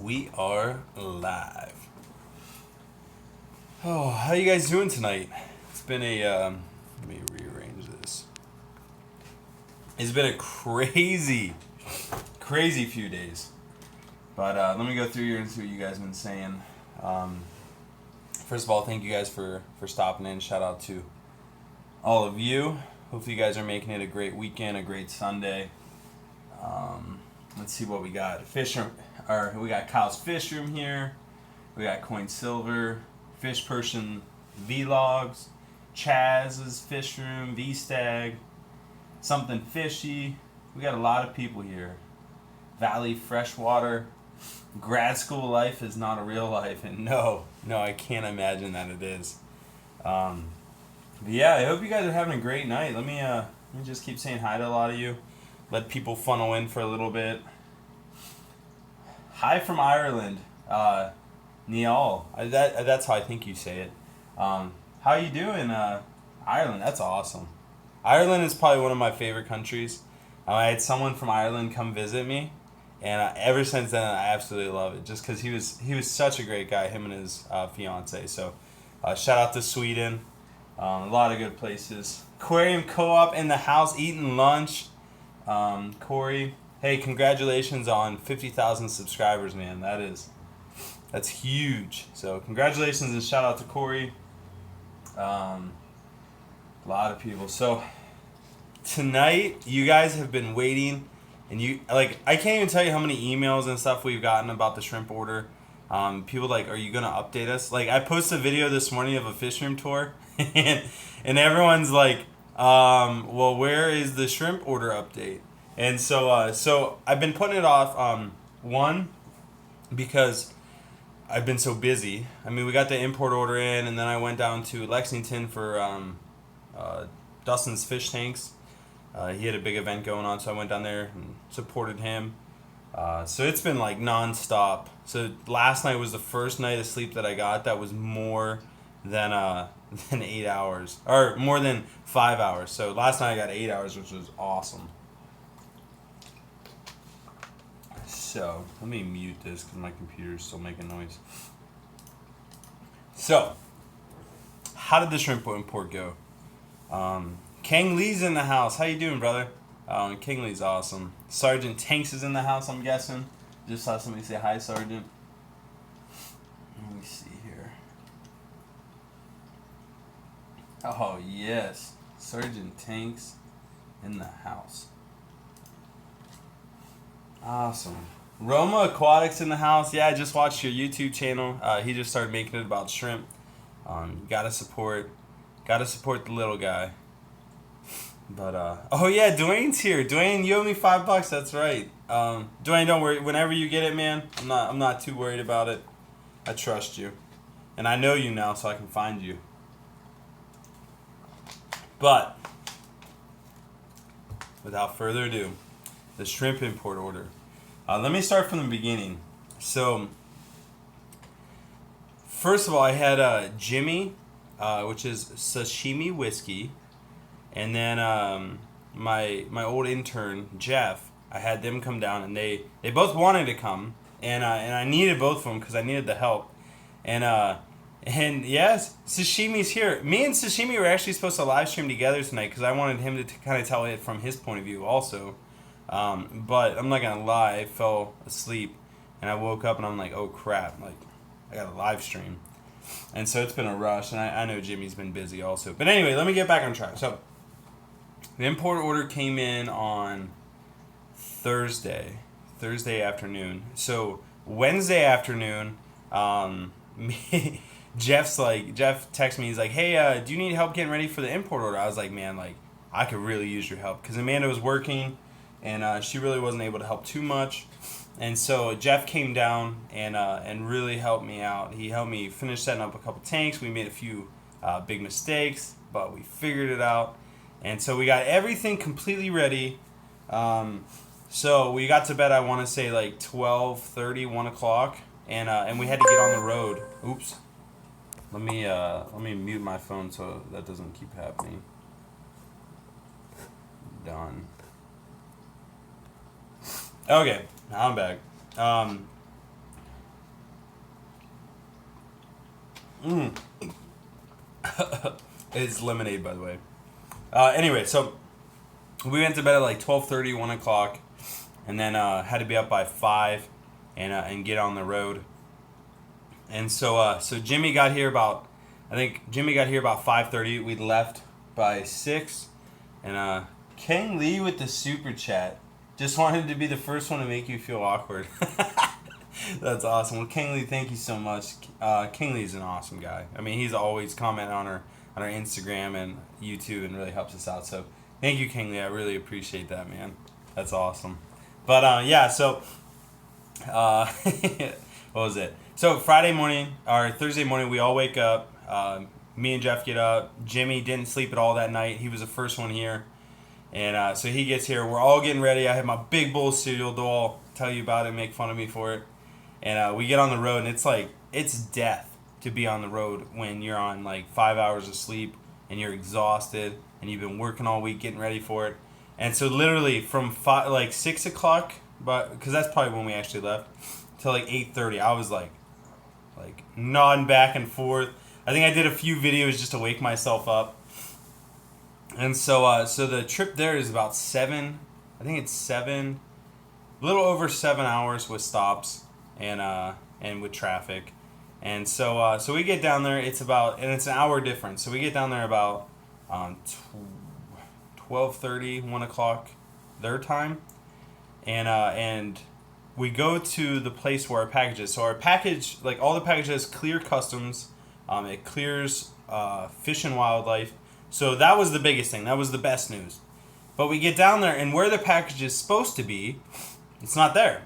We are live. Oh, how you guys doing tonight? It's been a let me rearrange this. It's been a crazy few days. But let me go through here and see what you guys have been saying. First of all, thank you guys for stopping in. Shout out to all of you. Hopefully you guys are making it a great weekend, a great Sunday. Let's see what we got. We got Kyle's Fish Room here. We got Coin Silver, Fish Person Vlogs, Chaz's Fish Room, V-Stag, Something Fishy. We got a lot of people here. Valley Freshwater. Grad school life is not a real life, and no, I can't imagine that it is. But yeah, I hope you guys are having a great night. Let me just keep saying hi to a lot of you. Let people funnel in for a little bit. Hi from Ireland, Niall. That's how I think you say it. How you doing, Ireland? That's awesome. Ireland is probably one of my favorite countries. I had someone from Ireland come visit me, and ever since then I absolutely love it. Just because he was such a great guy, him and his fiance. So shout out to Sweden. A lot of good places. Aquarium Co-op in the house eating lunch. Corey, hey, congratulations on 50,000 subscribers, man. That's huge. So congratulations and shout out to Corey. A lot of people. So tonight, you guys have been waiting, and I can't even tell you how many emails and stuff we've gotten about the shrimp order. People are you gonna update us? I posted a video this morning of a fish room tour, and everyone's like, well, where is the shrimp order update? And so I've been putting it off. One, because I've been so busy. I mean, we got the import order in, and then I went down to Lexington for Dustin's fish tanks. He had a big event going on, so I went down there and supported him. So it's been nonstop. So last night was the first night of sleep that I got that was more than 8 hours, or more than 5 hours. So last night I got 8 hours, which was awesome. So let me mute this because my computer's still making noise. So how did the shrimp import go? Kang Lee's in the house. How you doing, brother? King Lee's awesome. Sergeant Tanks is in the house, I'm guessing. Just saw somebody say hi, Sergeant. Let me see here. Oh, yes. Sergeant Tanks in the house. Awesome. Roma Aquatics in the house. Yeah, I just watched your YouTube channel. He just started making it about shrimp. Gotta support the little guy. But oh yeah, Dwayne's here. Dwayne, you owe me $5. That's right. Dwayne, don't worry. Whenever you get it, man, I'm not too worried about it. I trust you, and I know you now, so I can find you. But without further ado, the shrimp import order. Let me start from the beginning. So first of all, I had Jimmy, which is sashimi whiskey. And then my old intern Jeff, I had them come down, and they both wanted to come, and I needed both of them because I needed the help, and yes, Sashimi's here. Me and Sashimi were actually supposed to live stream together tonight because I wanted him to kind of tell it from his point of view also, but I'm not gonna lie, I fell asleep, and I woke up and I'm like, oh crap, I got a live stream, and so it's been a rush, and I know Jimmy's been busy also, but anyway, let me get back on track. So the import order came in on Thursday afternoon. So Wednesday afternoon, Jeff texted me. He's like, "Hey, do you need help getting ready for the import order?" I was like, "Man, I could really use your help," because Amanda was working, and she really wasn't able to help too much. And so Jeff came down and really helped me out. He helped me finish setting up a couple tanks. We made a few big mistakes, but we figured it out. And so we got everything completely ready. So we got to bed, I want to say 12:30, 1 o'clock. And we had to get on the road. Oops. Let me mute my phone so that doesn't keep happening. Done. Okay, now I'm back. Mm. It's lemonade, by the way. Anyway, so we went to bed at like 12:30, 1 o'clock, and then had to be up by 5 and get on the road. And so Jimmy got here about, I think Jimmy got here about 5:30. We left by 6. And King Lee with the super chat just wanted to be the first one to make you feel awkward. That's awesome. Well, King Lee, thank you so much. King Lee's an awesome guy. I mean, he's always commenting on our Instagram and YouTube and really helps us out. So thank you, King Lee. I really appreciate that, man. That's awesome. But yeah, so what was it? So Friday morning or Thursday morning, we all wake up. Me and Jeff get up. Jimmy didn't sleep at all that night. He was the first one here. And so he gets here. We're all getting ready. I have my big bowl of cereal. They'll all tell you about it, make fun of me for it. And we get on the road, and it's like, it's death to be on the road when you're on like 5 hours of sleep and you're exhausted and you've been working all week getting ready for it. And so literally from 6 o'clock, because that's probably when we actually left, till like 8:30, I was like nodding back and forth. I think I did a few videos just to wake myself up. And so the trip there is about 7, I think it's 7, a little over 7 hours with stops and with traffic. And so we get down there, it's an hour difference. So we get down there about 12:30, 1 o'clock their time. And we go to the place where our package is. So our package, like all the packages, clear customs. It clears fish and wildlife. So that was the biggest thing. That was the best news. But we get down there, and where the package is supposed to be, it's not there.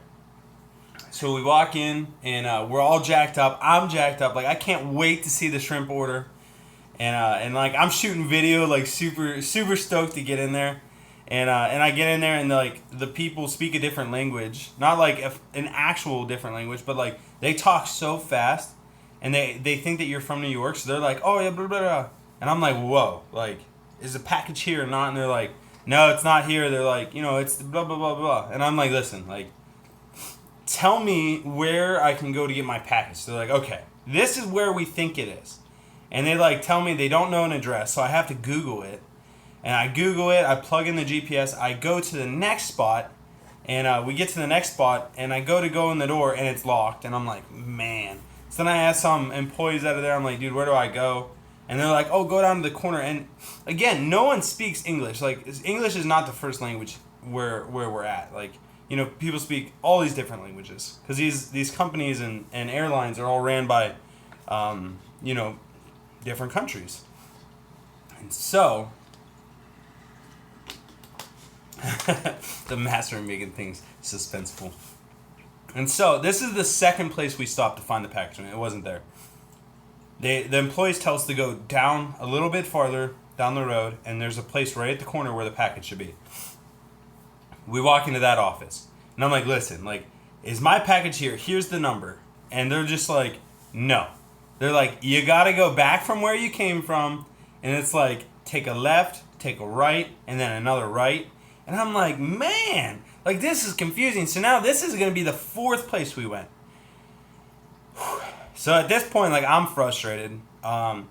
So we walk in, and we're all jacked up. I'm jacked up. Like, I can't wait to see the shrimp order. And like, I'm shooting video, like, super, super stoked to get in there. And I get in there, and like, the people speak a different language. Not like an actual different language, but like, they talk so fast. And they think that you're from New York, so they're like, oh, yeah, blah, blah, blah. And I'm like, whoa, like, is the package here or not? And they're like, no, it's not here. They're like, it's blah, blah, blah, blah. And I'm like, listen, like, tell me where I can go to get my package. So they're like, okay, this is where we think it is. And they, like, tell me they don't know an address, so I have to Google it. And I Google it, I plug in the GPS, I go to the next spot, and we get to the next spot, and I go in the door, and it's locked. And I'm like, man. So then I asked some employees out of there, I'm like, dude, where do I go? And they're like, oh, go down to the corner. And again, no one speaks English. Like, English is not the first language where we're at. Like, people speak all these different languages. Because these companies and airlines are all ran by, different countries. And so, the master of making things suspenseful. And so, this is the second place we stopped to find the package, and it wasn't there. The employees tell us to go down a little bit farther down the road, and there's a place right at the corner where the package should be. We walk into that office, and I'm like, listen, like, is my package here? Here's the number. And they're just like, no. They're like, you gotta go back from where you came from, and it's like, take a left, take a right, and then another right. And I'm like, man, like, this is confusing. So now this is going to be the fourth place we went. So at this point, like, I'm frustrated. Rachel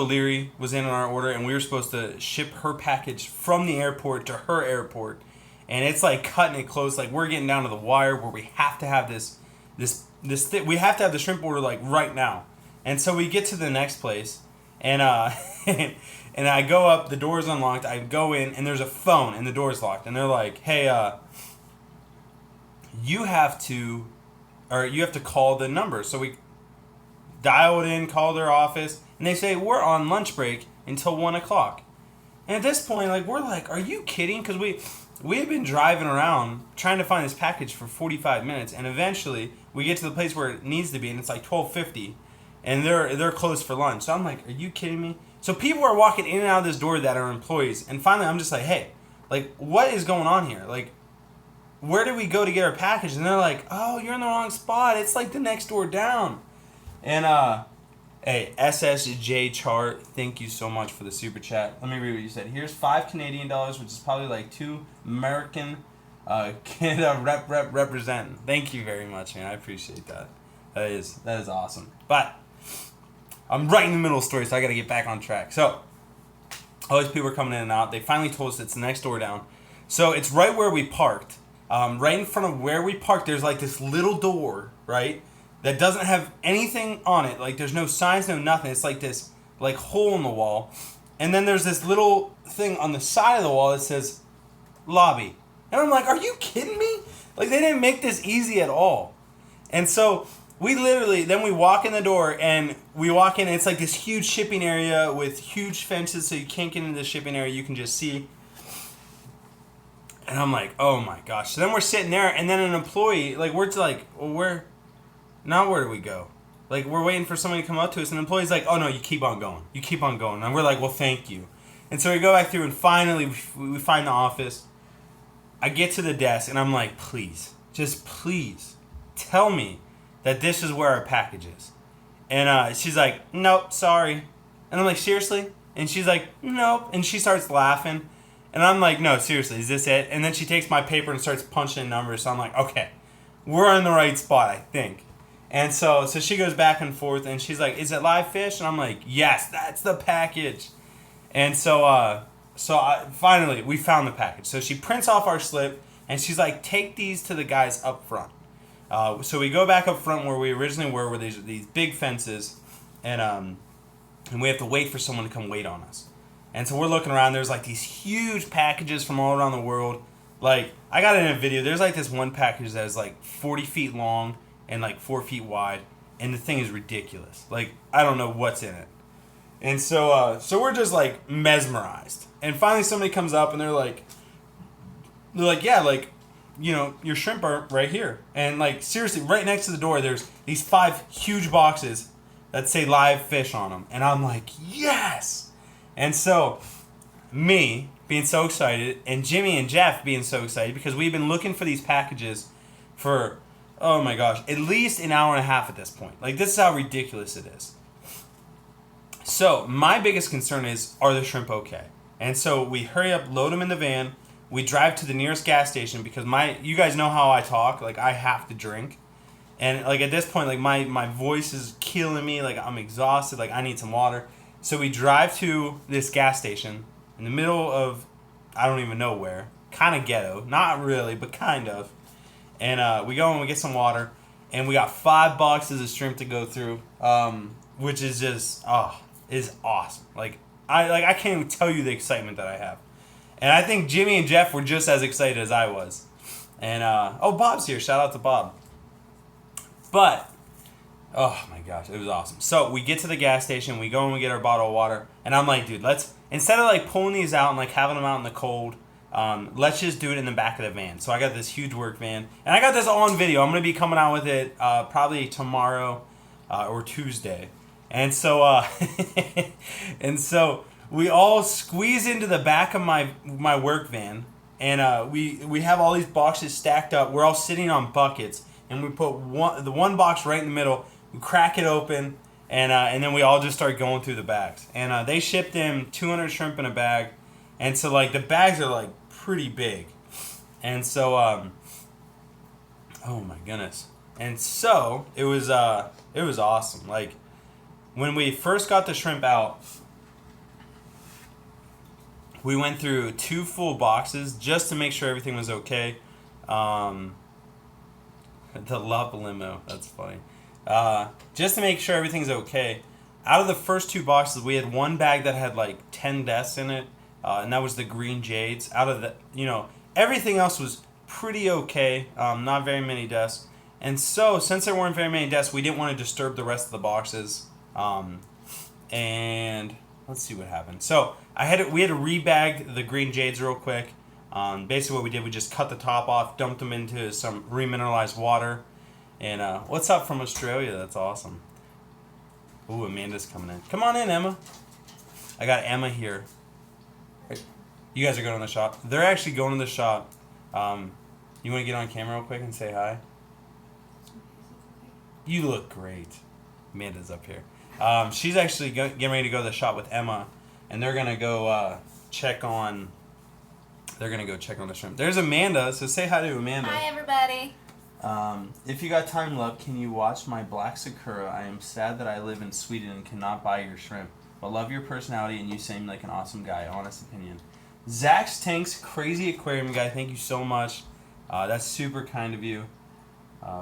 O'Leary was in on our order, and we were supposed to ship her package from the airport to her airport. And it's like cutting it close. Like, we're getting down to the wire where we have to have we have to have the shrimp order, like, right now. And so we get to the next place, and and I go up, the door's unlocked, I go in, and there's a phone, and the door's locked. And they're like, hey, you have to call the number. So we dial it in, call their office, and they say, we're on lunch break until 1 o'clock. And at this point, like, we're like, are you kidding? Because we had been driving around trying to find this package for 45 minutes, and eventually we get to the place where it needs to be, and it's like 12:50, and they're closed for lunch. So I'm like, are you kidding me? So people are walking in and out of this door that are employees, and finally I'm just like, hey, like, what is going on here? Like, where do we go to get our package? And they're like, oh, you're in the wrong spot. It's like the next door down. And hey, SSJ Chart, thank you so much for the super chat. Let me read what you said. Here's $5 Canadian, which is probably like 2 American. Canada representing. Thank you very much, man. I appreciate that. That is awesome. But I'm right in the middle of the story, so I got to get back on track. So all these people are coming in and out. They finally told us it's the next door down. So it's right where we parked. Right in front of where we parked, there's like this little door, right? That doesn't have anything on it. Like there's no signs, no nothing. It's like this like hole in the wall. And then there's this little thing on the side of the wall that says lobby. And I'm like, are you kidding me? Like they didn't make this easy at all. And so we literally, then we walk in the door and we walk in and it's like this huge shipping area with huge fences so you can't get into the shipping area, you can just see. And I'm like, oh my gosh. So then we're sitting there and then an employee, like we're like, well, where do we go? Like we're waiting for somebody to come up to us and the employee's like, oh no, you keep on going. You keep on going. And we're like, well, thank you. And so we go back through and finally we find the office. I get to the desk and I'm like, please, just please tell me that this is where our package is. And she's like, nope, sorry. And I'm like, seriously? And she's like, nope. And she starts laughing. And I'm like, no, seriously, is this it? And then she takes my paper and starts punching in numbers. So I'm like, okay, we're in the right spot, I think. And so she goes back and forth and she's like, is it live fish? And I'm like, yes, that's the package. And so finally we found the package. So she prints off our slip and she's like, take these to the guys up front. So we go back up front where we originally were, where there's these big fences, and we have to wait for someone to come wait on us. And so we're looking around. There's like these huge packages from all around the world. Like I got it in a video. There's like this one package that is like 40 feet long and like 4 feet wide, and the thing is ridiculous. Like I don't know what's in it. And so we're just like mesmerized. And finally somebody comes up and they're like, yeah, like, you know, your shrimp are right here. And like seriously, right next to the door there's these 5 huge boxes that say live fish on them. And I'm like, yes. And so me being so excited and Jimmy and Jeff being so excited because we've been looking for these packages for, oh my gosh, at least an hour and a half at this point. Like this is how ridiculous it is. So my biggest concern is, are the shrimp okay? And so we hurry up, load them in the van. We drive to the nearest gas station because you guys know how I talk. Like I have to drink. And like at this point, like my voice is killing me. Like I'm exhausted. Like I need some water. So we drive to this gas station in the middle of, I don't even know where. Kind of ghetto. Not really, but kind of. And we go and we get some water. And we got 5 boxes of shrimp to go through. Which is just, is awesome. Like I can't even tell you the excitement that I have. And I think Jimmy and Jeff were just as excited as I was. And, Bob's here. Shout out to Bob. But, oh my gosh, it was awesome. So we get to the gas station. We go and we get our bottle of water. And I'm like, dude, instead of like pulling these out and like having them out in the cold, let's just do it in the back of the van. So I got this huge work van. And I got this all on video. I'm going to be coming out with it probably tomorrow or Tuesday. And so, we all squeeze into the back of my work van, and we have all these boxes stacked up. We're all sitting on buckets, and we put the one box right in the middle. We crack it open, and then we all just start going through the bags. And they shipped in 200 shrimp in a bag, and so like the bags are like pretty big, and so oh my goodness, and so it was awesome. Like when we first got the shrimp out, we went through 2 full boxes just to make sure everything was okay. The love limo, that's funny. Just to make sure everything's okay. Out of the first 2 boxes, we had 1 bag that had like 10 deaths in it, and that was the green jades. Out of the, everything else was pretty okay, not very many deaths. And so, since there weren't very many deaths, we didn't want to disturb the rest of the boxes. And let's see what happened. So we had to rebag the green jades real quick. Basically what we did, we just cut the top off, dumped them into some remineralized water. And what's up from Australia? That's awesome. Ooh, Amanda's coming in. Come on in, Emma. I got Emma here. You guys are going to the shop. They're actually going to the shop. You want to get on camera real quick and say hi? You look great. Amanda's up here. She's actually getting ready to go to the shop with Emma, and they're gonna go check on the shrimp. There's Amanda, so say hi to Amanda. Hi, everybody. If you got time left, can you watch my Black Sakura? I am sad that I live in Sweden and cannot buy your shrimp, but love your personality and you seem like an awesome guy. Honest opinion. Zach's Tanks, crazy aquarium guy. Thank you so much. That's super kind of you.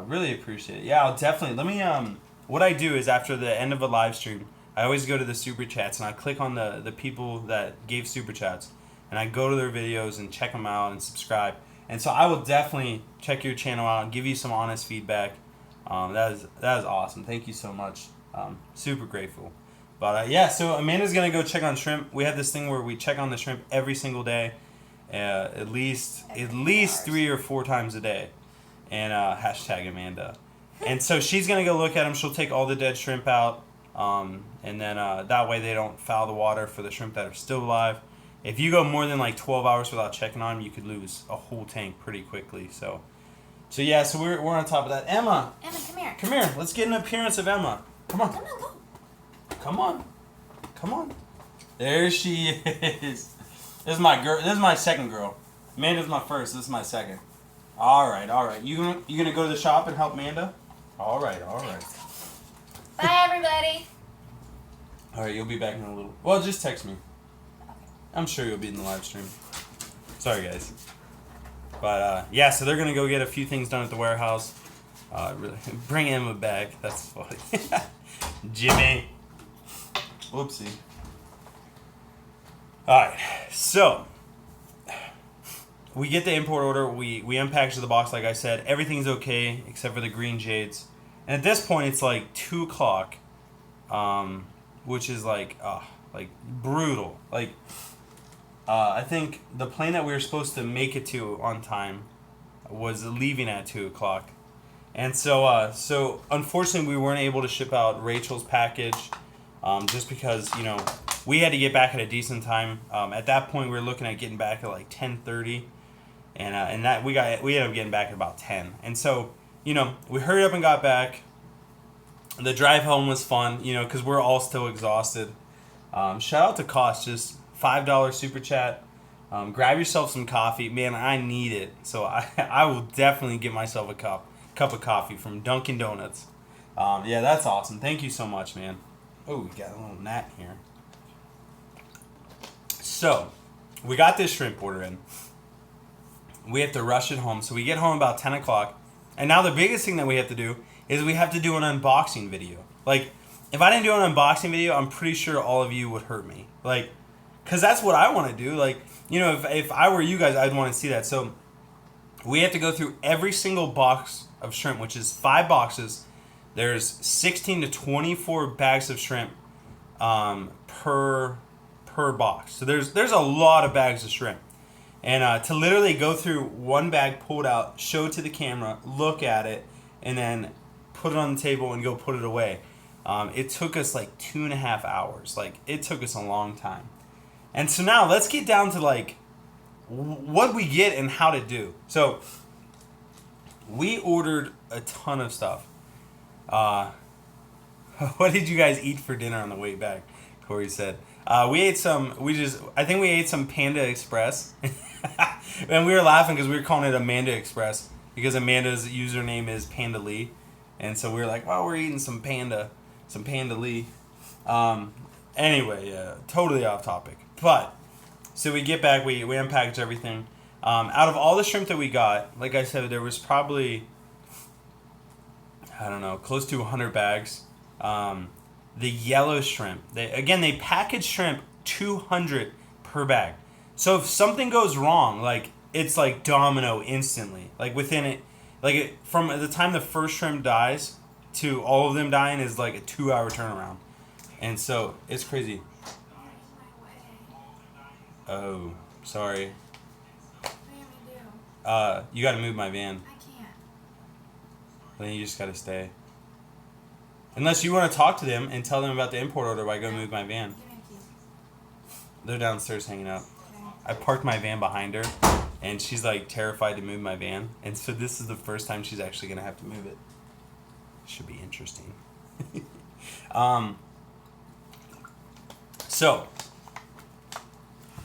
Really appreciate it. Yeah, I'll definitely. Let me. What I do is after the end of a live stream, I always go to the super chats and I click on the people that gave super chats, and I go to their videos and check them out and subscribe. And so I will definitely check your channel out and give you some honest feedback. That is awesome. Thank you so much. Super grateful. But yeah, so Amanda's gonna go check on shrimp. We have this thing where we check on the shrimp every single day, at least 3 or 4 times a day, and hashtag Amanda. And so she's gonna go look at them. She'll take all the dead shrimp out, and then that way they don't foul the water for the shrimp that are still alive. If you go more than like 12 hours without checking on them, you could lose a whole tank pretty quickly. So yeah, so we're on top of that. Emma, come here. Come here. Let's get an appearance of Emma. Come on. Come on, go. Come on. Come on. There she is. This is my girl. This is my second girl. Amanda's my first. This is my second. All right. You gonna go to the shop and help Amanda? All right. Bye, everybody. All right, you'll be back in a little. Well, just text me. I'm sure you'll be in the live stream. Sorry, guys. But, yeah, so they're going to go get a few things done at the warehouse. Really, bring Emma back. That's funny. Jimmy. Whoopsie. Alright, so we get the import order. We unpackage the box, like I said. Everything's okay except for the green jades. And at this point, it's like 2 o'clock, which is like brutal. Like, I think the plane that we were supposed to make it to on time was leaving at 2 o'clock. And so unfortunately we weren't able to ship out Rachel's package, just because, we had to get back at a decent time. At that point we were looking at getting back at like 10:30, and that we ended up getting back at about 10. And so, we hurried up and got back. The drive home was fun, because we're all still exhausted. Shout out to Cost, just $5 super chat. Grab yourself some coffee. Man, I need it. So I will definitely get myself a cup of coffee from Dunkin' Donuts. Yeah, that's awesome. Thank you so much, man. Oh, we got a little gnat here. So, we got this shrimp order in. We have to rush it home. So we get home about 10 o'clock. And now the biggest thing that we have to do is we have to do an unboxing video. Like, if I didn't do an unboxing video, I'm pretty sure all of you would hurt me. Like, because that's what I want to do. Like, if I were you guys, I'd want to see that. So we have to go through every single box of shrimp, which is 5 boxes. There's 16 to 24 bags of shrimp per box. So there's a lot of bags of shrimp. And to literally go through one bag, pull it out, show it to the camera, look at it, and then put it on the table and go put it away. It took us like 2.5 hours. Like, it took us a long time. And so now let's get down to like what we get and how to do. So we ordered a ton of stuff. What did you guys eat for dinner on the way back? Corey said. I think we ate some Panda Express. And we were laughing because we were calling it Amanda Express because Amanda's username is Panda Lee. And so we were like, well, we're eating some Panda Lee. Anyway, yeah, totally off topic. But, so we get back, we unpackage everything. Out of all the shrimp that we got, like I said, there was probably, I don't know, close to 100 bags. The yellow shrimp, they package shrimp 200 per bag. So if something goes wrong, like, it's like domino instantly. Like, within it, from the time the first shrimp dies to all of them dying is like a 2-hour turnaround. And so, it's crazy. Oh, sorry. What do you want me to do? You gotta move my van. I can't. Then you just gotta stay. Unless you want to talk to them and tell them about the import order while I go move my van. Give me a key. They're downstairs hanging out. Okay. I parked my van behind her, and she's like terrified to move my van. And so this is the first time she's actually gonna have to move it. Should be interesting. So,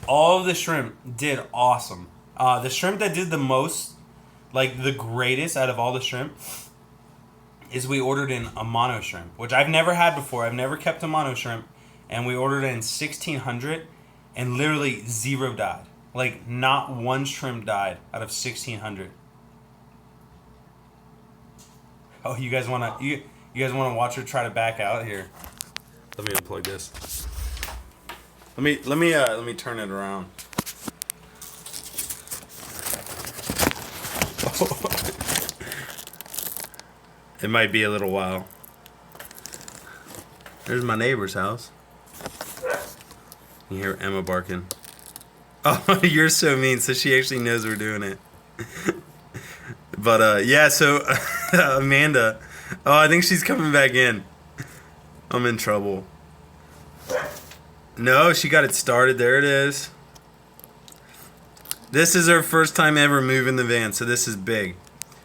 all of the shrimp did awesome. The shrimp that did the most, like the greatest out of all the shrimp is we ordered in a mono shrimp, which I've never had before. I've never kept a mono shrimp, and we ordered it in 1600, and literally zero died. Like not one shrimp died out of 1600. Oh, you guys wanna watch her try to back out here? Let me unplug this. Let me turn it around. It might be a little while. There's my neighbor's house. You hear Emma barking. Oh, you're so mean. So she actually knows we're doing it. But yeah, so Amanda. Oh, I think she's coming back in. I'm in trouble. No, she got it started. There it is. This is her first time ever moving the van, so this is big.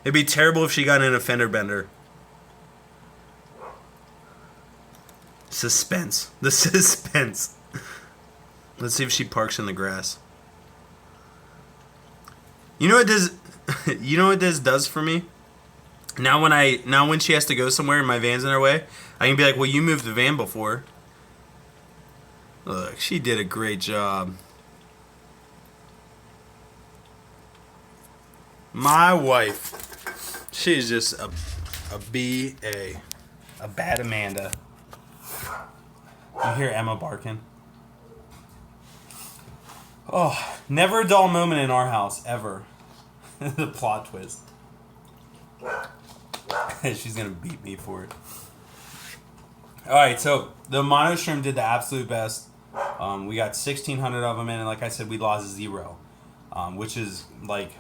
It'd be terrible if she got in a fender bender. Suspense. The suspense. Let's see if she parks in the grass. You know what this you know what this does for me? Now when she has to go somewhere and my van's in her way, I can be like, well, you moved the van before. Look, she did a great job. My wife, she's just a bad Amanda. You hear Emma barking. Oh, never a dull moment in our house, ever. The plot twist. She's gonna beat me for it. Alright, so the mono shrimp did the absolute best. We got 1,600 of them in, and like I said, we lost 0. Which is, like,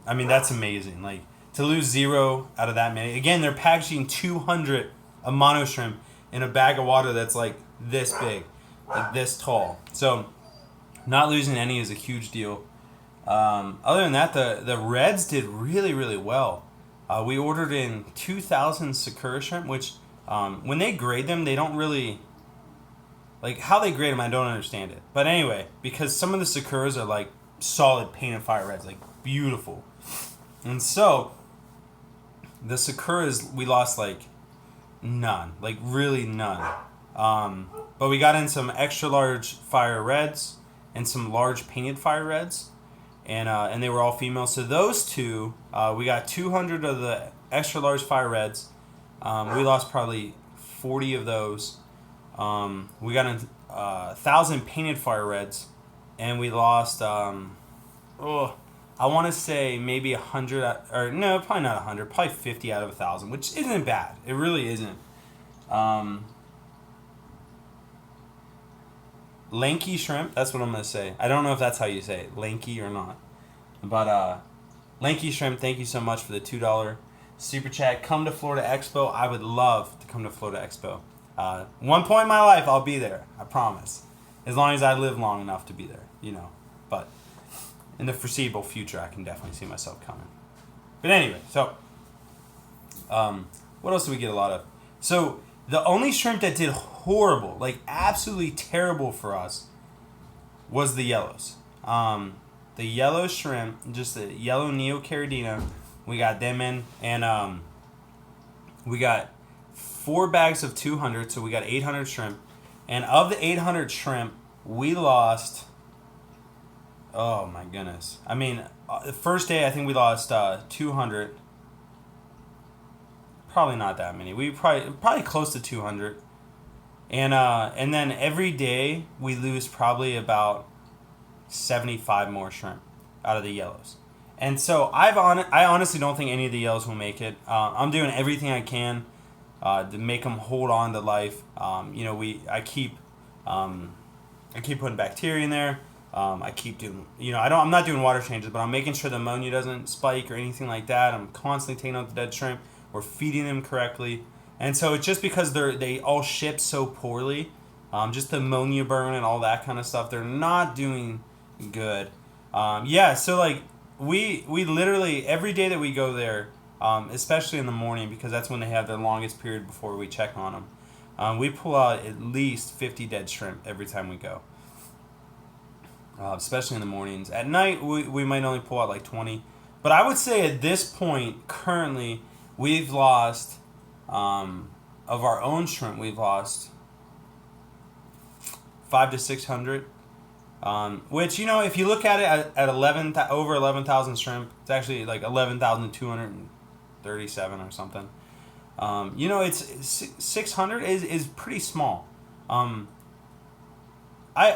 I mean, that's amazing. Like, to lose 0 out of that many. Again, they're packaging 200 of mono shrimp in a bag of water that's, like, this big. Like, this tall. So, not losing any is a huge deal. Other than that, the reds did really, really well. We ordered in 2,000 Sakura shrimp, which, when they grade them, they don't really... Like, how they grade them, I don't understand it. But anyway, because some of the Sakuras are, like, solid painted fire reds. Like, beautiful. And so, the Sakuras, we lost, like, none. Like, really none. But we got in some extra large fire reds and some large painted fire reds. And they were all female. So those two, we got 200 of the extra large fire reds. We lost probably 40 of those. We got 1,000 painted fire reds, and we lost. I want to say maybe 100, or no, probably not 100, probably 50 out of 1,000, which isn't bad. It really isn't. Lanky shrimp. That's what I'm gonna say. I don't know if that's how you say it, lanky or not. But lanky shrimp. Thank you so much for the $2 super chat. Come to Florida Expo. I would love to come to Florida Expo. One point in my life, I'll be there. I promise. As long as I live long enough to be there, you know. But in the foreseeable future, I can definitely see myself coming. But anyway, so what else did we get a lot of? So the only shrimp that did horrible, like absolutely terrible for us, was the yellows. The yellow shrimp, just the yellow Neocaridina, we got them in, and we got 4 bags of 200, so we got 800 shrimp. And of the 800 shrimp, we lost, oh my goodness. I mean, the first day, I think we lost 200. Probably not that many. We probably close to 200. And then every day, we lose probably about 75 more shrimp out of the yellows. And so I honestly don't think any of the yellows will make it. I'm doing everything I can to make them hold on to life. I keep putting bacteria in there. I keep doing, I'm not doing water changes, but I'm making sure the ammonia doesn't spike or anything like that. I'm constantly taking out the dead shrimp. We're feeding them correctly. And so it's just because they all ship so poorly, just the ammonia burn and all that kind of stuff, they're not doing good. So like we literally, every day that we go there, especially in the morning, because that's when they have their longest period before we check on them, we pull out at least 50 dead shrimp every time we go. Especially in the mornings. At night, we might only pull out like 20. But I would say at this point, currently, we've lost, of our own shrimp, we've lost 500 to 600. Which, if you look at it at over 11,000 shrimp, it's actually like 11,237 or something. It's 600 is pretty small. I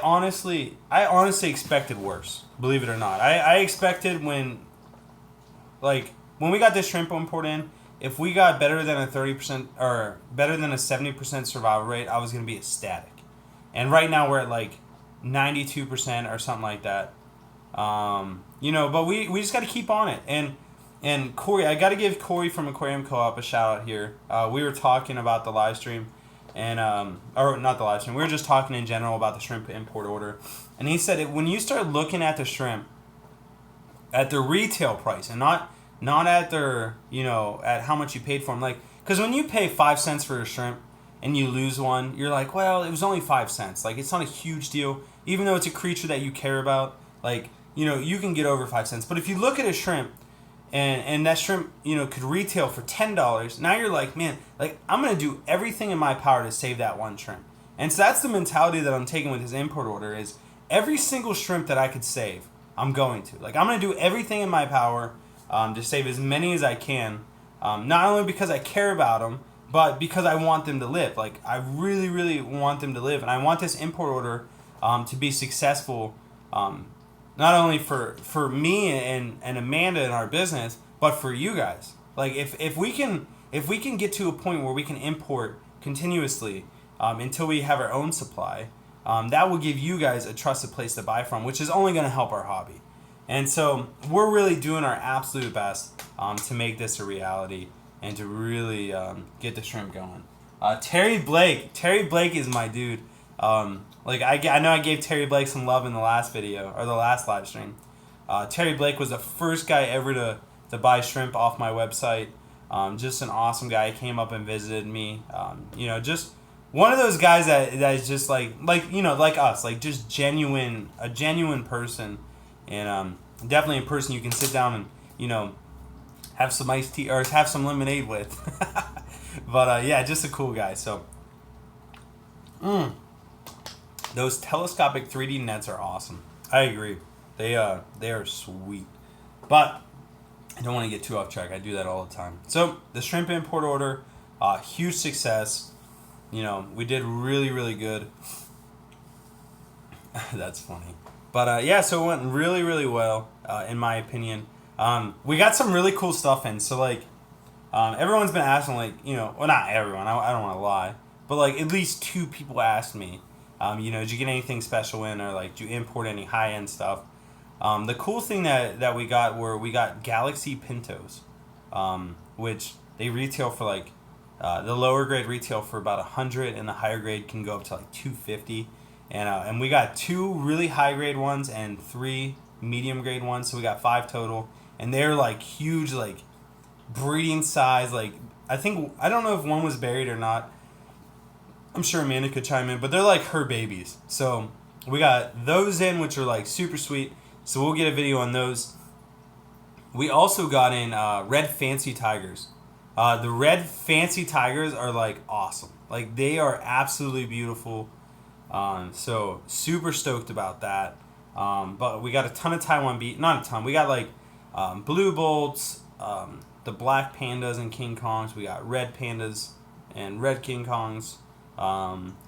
honestly expected worse. Believe it or not, I expected when we got this shrimp import in, if we got better than a 30% or better than a 70% survival rate, I was gonna be ecstatic. And right now we're at like 92% or something like that. But we just got to keep on it. And Corey, I got to give Corey from Aquarium Co-op a shout out here. We were talking about the live stream, and or not the live stream. We were just talking in general about the shrimp import order, and he said when you start looking at the shrimp at their retail price and not at their at how much you paid for them, like because when you pay 5 cents for a shrimp and you lose one, you're like, well, it was only 5 cents. Like, it's not a huge deal. Even though it's a creature that you care about, like, you can get over 5 cents. But if you look at a shrimp and that shrimp, could retail for $10, now you're like, man, like, I'm going to do everything in my power to save that one shrimp. And so that's the mentality that I'm taking with this import order is every single shrimp that I could save, I'm going to. Like, I'm going to do everything in my power to save as many as I can. Not only because I care about them, but because I want them to live. Like, I really, really want them to live. And I want this import order to be successful, not only for me and Amanda in our business, but for you guys. Like, if we can get to a point where we can import continuously until we have our own supply, that will give you guys a trusted place to buy from, which is only going to help our hobby. And so we're really doing our absolute best to make this a reality and to really get the shrimp going. Terry Blake is my dude. I know I gave Terry Blake some love in the last video or the last live stream. Terry Blake was the first guy ever to buy shrimp off my website. Just an awesome guy. He came up and visited me. Just one of those guys that is just like us, like just a genuine person, and definitely a person you can sit down and have some iced tea or have some lemonade with. But yeah, just a cool guy. So those telescopic 3D nets are awesome. I agree. They are sweet. But I don't want to get too off track. I do that all the time. So the shrimp import order, huge success. We did really, really good. That's funny. But yeah, so it went really, really well, in my opinion. We got some really cool stuff in. So everyone's been asking, well, not everyone. I don't want to lie, but at least 2 people asked me, did you get anything special in, or did you import any high end stuff? The cool thing that we got Galaxy Pintos, which they retail for the lower grade retail for about 100, and the higher grade can go up to 250. And we got 2 really high grade ones and 3 medium grade ones, so we got 5 total. And they're huge, breeding size. I don't know if one was buried or not. I'm sure Amanda could chime in, but they're her babies. So we got those in, which are super sweet. So we'll get a video on those. We also got in red fancy tigers. The red fancy tigers are awesome. They are absolutely beautiful. So super stoked about that. But we got a ton of Taiwan not a ton. We got blue bolts, the black pandas and King Kongs. We got red pandas and red King Kongs.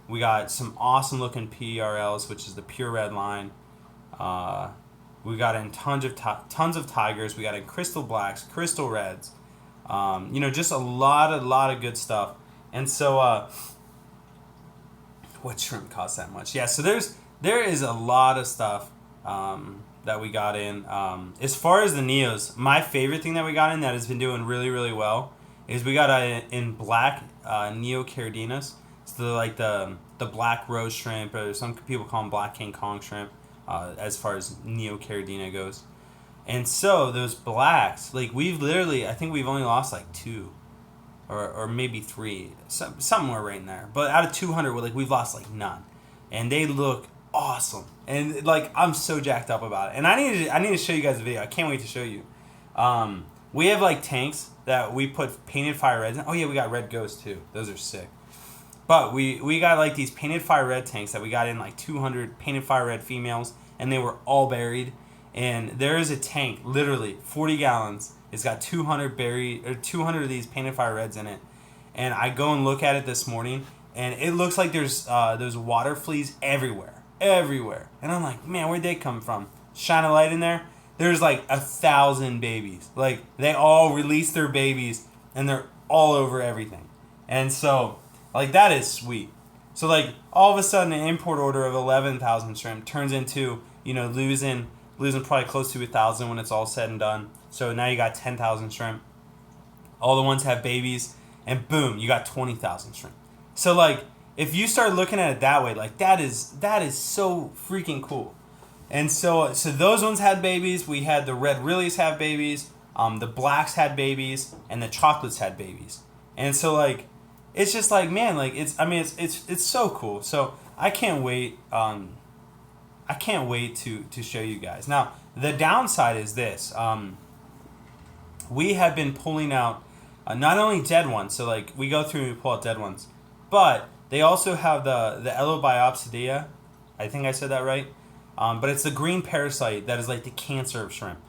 We got some awesome looking PRLs, which is the pure red line. We got in tons of tigers. We got in crystal blacks, crystal reds. Just a lot of good stuff. And so, what shrimp costs that much? Yeah, so there is a lot of stuff that we got in. As far as the Neos, my favorite thing that we got in that has been doing really, really well is we got in black Neo Caridinas. So the black rose shrimp, or some people call them black King Kong shrimp, as far as Neo Caridina goes. And so those blacks, I think we've only lost 2, or maybe 3, somewhere right in there. But out of 200, we've lost none, and they look awesome. And I'm so jacked up about it. And I need to show you guys a video. I can't wait to show you. We have like tanks that we put painted fire reds in. Oh yeah, we got red ghosts too. Those are sick. But we got like these painted fire red tanks that we got in like 200 painted fire red females, and they were all buried. And there is a tank, literally 40 gallons. It's got 200 of these painted fire reds in it. And I go and look at it this morning, and it looks like there's water fleas everywhere. And I'm like, man, where'd they come from? Shine a light in there. There's like 1,000 babies. Like they all release their babies, and they're all over everything. And so, like that is sweet. So like all of a sudden, an import order of 11,000 shrimp turns into losing probably close to 1,000 when it's all said and done. So now you got 10,000 shrimp. All the ones have babies, and boom, you got 20,000 shrimp. So like if you start looking at it that way, like that is so freaking cool. And so those ones had babies. We had the red Rillies have babies. The blacks had babies, and the chocolates had babies. And so like it's just like, man, like it's so cool. So I can't wait. I can't wait to show you guys. Now the downside is this. We have been pulling out not only dead ones, so like we go through and we pull out dead ones, but they also have the Elobiopsidia. I think I said that right. But it's the green parasite that is like the cancer of shrimp.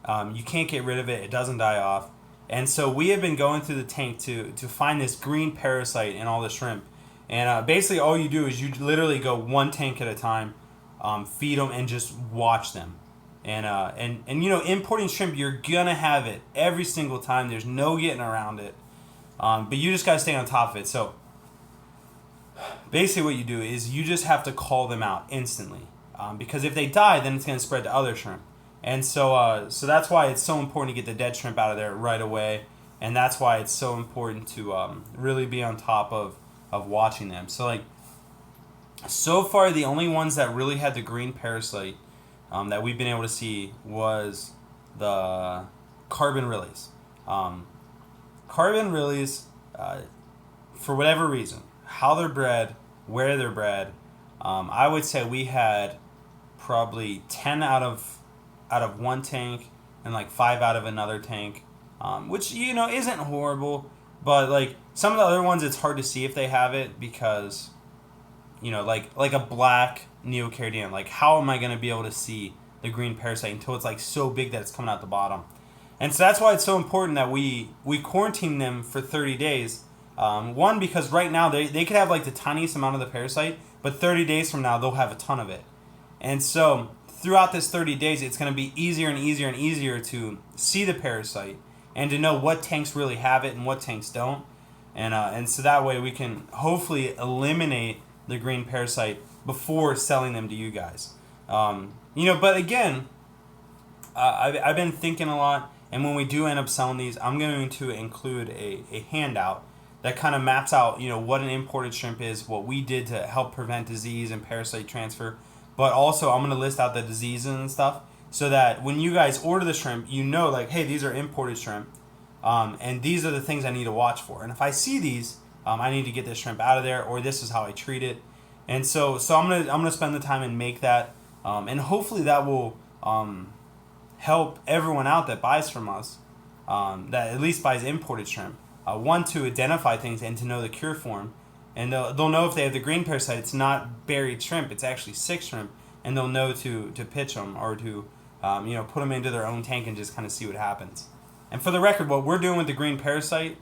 You can't get rid of it. It doesn't die off. And so we have been going through the tank to find this green parasite in all the shrimp. And basically all you do is you literally go one tank at a time, feed them, and just watch them. And importing shrimp, you're gonna have it every single time. There's no getting around it. But you just gotta stay on top of it. So basically what you do is you just have to call them out instantly. Because if they die, then it's gonna spread to other shrimp. And so that's why it's so important to get the dead shrimp out of there right away. And that's why it's so important to really be on top of watching them. So like, so far the only ones that really had the green parasite that we've been able to see was the carbon rillies. Carbon rillies, for whatever reason, how they're bred, where they're bred, I would say we had probably 10 out of one tank and like 5 out of another tank, which isn't horrible, but like some of the other ones it's hard to see if they have it because like a black neocaridina, like how am I going to be able to see the green parasite until it's like so big that it's coming out the bottom? And so that's why it's so important that we quarantine them for 30 days. One, because right now they could have like the tiniest amount of the parasite, but 30 days from now they'll have a ton of it. And so throughout this 30 days, it's going to be easier and easier and easier to see the parasite and to know what tanks really have it and what tanks don't. And so that way we can hopefully eliminate the green parasite before selling them to you guys. But again, I've been thinking a lot, and when we do end up selling these, I'm going to include a handout that kind of maps out, what an imported shrimp is, what we did to help prevent disease and parasite transfer. But also, I'm going to list out the diseases and stuff so that when you guys order the shrimp, like, hey, these are imported shrimp, and these are the things I need to watch for. And if I see these, I need to get this shrimp out of there, or this is how I treat it. And so I'm gonna spend the time and make that, and hopefully that will help everyone out that buys from us, that at least buys imported shrimp. One, to identify things and to know the cure for them. And they'll know if they have the green parasite, it's not buried shrimp, it's actually sick shrimp, and they'll know to pitch them or to put them into their own tank and just kind of see what happens. And for the record, what we're doing with the green parasite,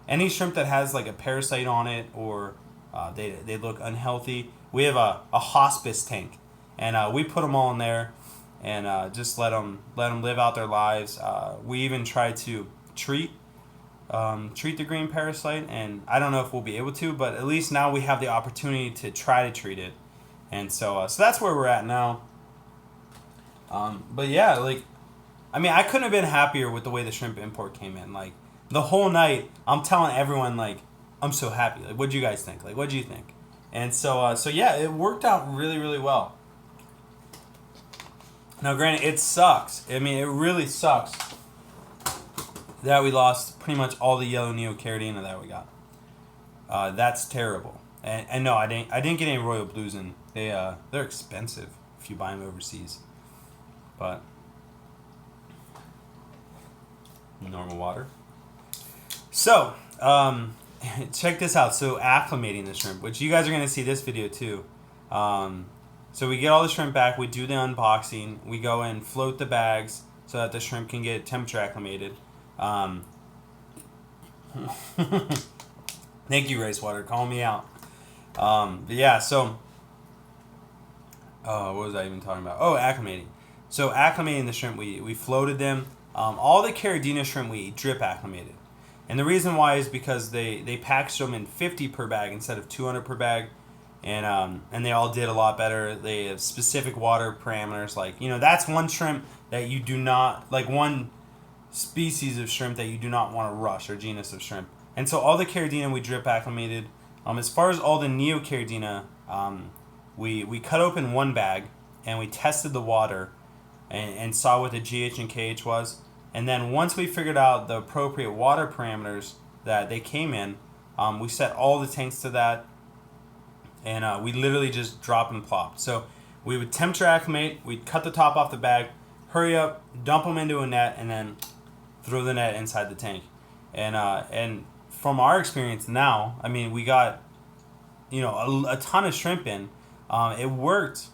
any shrimp that has like a parasite on it or they look unhealthy, we have a hospice tank, and we put them all in there and just let them live out their lives. We even try to treat the green parasite, and I don't know if we'll be able to, but at least now we have the opportunity to try to treat it. And so that's where we're at now. But yeah, like, I mean, I couldn't have been happier with the way the shrimp import came in. Like, the whole night, I'm telling everyone, like, I'm so happy. Like, what'd you guys think? Like, what'd you think? And so yeah, it worked out really, really well. Now, granted, it sucks. I mean, it really sucks that we lost pretty much all the yellow neocaridina that we got. That's terrible. And no, I didn't get any royal blues in. They're expensive if you buy them overseas. But Normal water. So, check this out. So, acclimating the shrimp, which you guys are going to see this video too. So, we get all the shrimp back. We do the unboxing. We go and float the bags so that the shrimp can get temperature acclimated. Thank you, Racewater. Call me out. But yeah, so... what was I even talking about? Oh, acclimating. So, acclimating the shrimp, we floated them. All the Caridina shrimp we eat drip acclimated. And the reason why is because they packaged them in 50 per bag instead of 200 per bag. And they all did a lot better. They have specific water parameters. Like, that's one shrimp that you do not, like one species of shrimp that you do not want to rush, or genus of shrimp. And so all the Caridina we drip acclimated. As far as all the Neo-Caridina, we cut open one bag and we tested the water and saw what the GH and KH was. And then once we figured out the appropriate water parameters that they came in, we set all the tanks to that, and we literally just drop and plop. So we would temperature acclimate, we'd cut the top off the bag, hurry up, dump them into a net, and then throw the net inside the tank. And from our experience now, I mean, we got a ton of shrimp in. It worked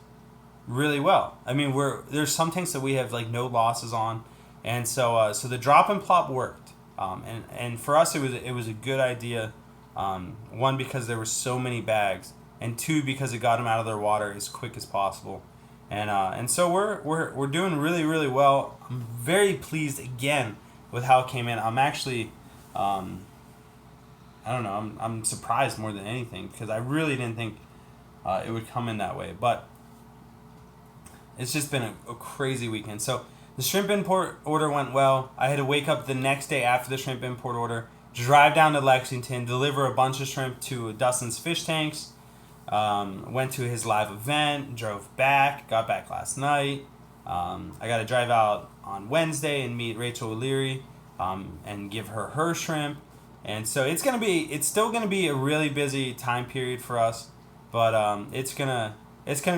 really well. I mean, there's some tanks that we have like no losses on. And so the drop and plop worked, and for us it was a good idea. One, because there were so many bags, and two, because it got them out of their water as quick as possible, and so we're doing really, really well. I'm very pleased again with how it came in. I'm actually, I don't know, I'm surprised more than anything, because I really didn't think it would come in that way, but it's just been a crazy weekend. So. The shrimp import order went well. I had to wake up the next day after the shrimp import order, drive down to Lexington, deliver a bunch of shrimp to Dustin's fish tanks, went to his live event, drove back, got back last night. I got to drive out on Wednesday and meet Rachel O'Leary and give her shrimp. And so it's still gonna be a really busy time period for us, but it's gonna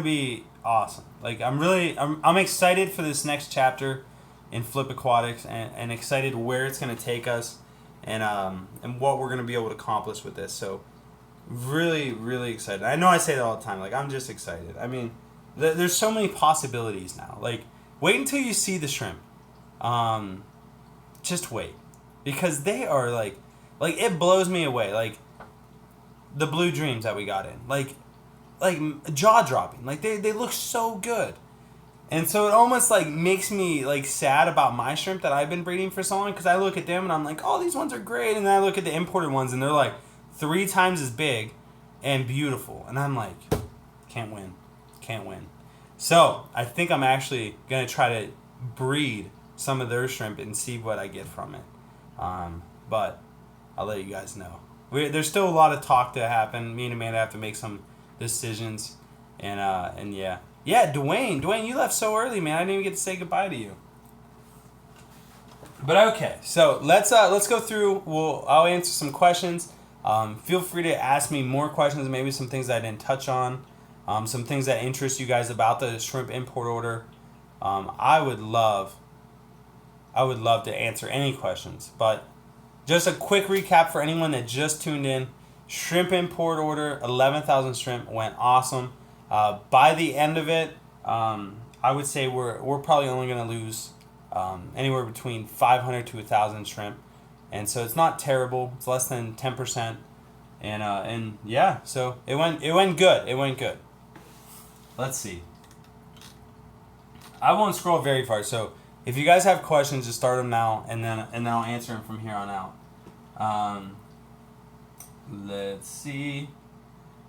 be awesome. Like, I'm excited for this next chapter in Flip Aquatics, and excited where it's going to take us, and what we're going to be able to accomplish with this. So really, really excited. I know I say that all the time. Like, I'm just excited. I mean, there's so many possibilities now. Like, wait until you see the shrimp. Just wait, because they are like it blows me away. Like the blue dreams that we got in. Like jaw-dropping. Like, they look so good. And so it almost, like, makes me, like, sad about my shrimp that I've been breeding for so long, because I look at them and I'm like, oh, these ones are great. And then I look at the imported ones and they're, like, 3 times as big and beautiful. And I'm like, can't win. So I think I'm actually going to try to breed some of their shrimp and see what I get from it. But I'll let you guys know. There's still a lot of talk to happen. Me and Amanda have to make some decisions, and yeah, Dwayne, you left so early, man. I didn't even get to say goodbye to you. But okay, so let's go through. I'll answer some questions. Feel free to ask me more questions, maybe some things I didn't touch on, some things that interest you guys about the shrimp import order. I would love to answer any questions, but just a quick recap for anyone that just tuned in. Shrimp import order, 11,000 shrimp, went awesome. By the end of it, I would say we're probably only going to lose anywhere between 500 to 1,000 shrimp, and so it's not terrible. It's less than 10%, and yeah, so it went good. Let's see. I won't scroll very far, so if you guys have questions, just start them now, and then I'll answer them from here on out. Let's see.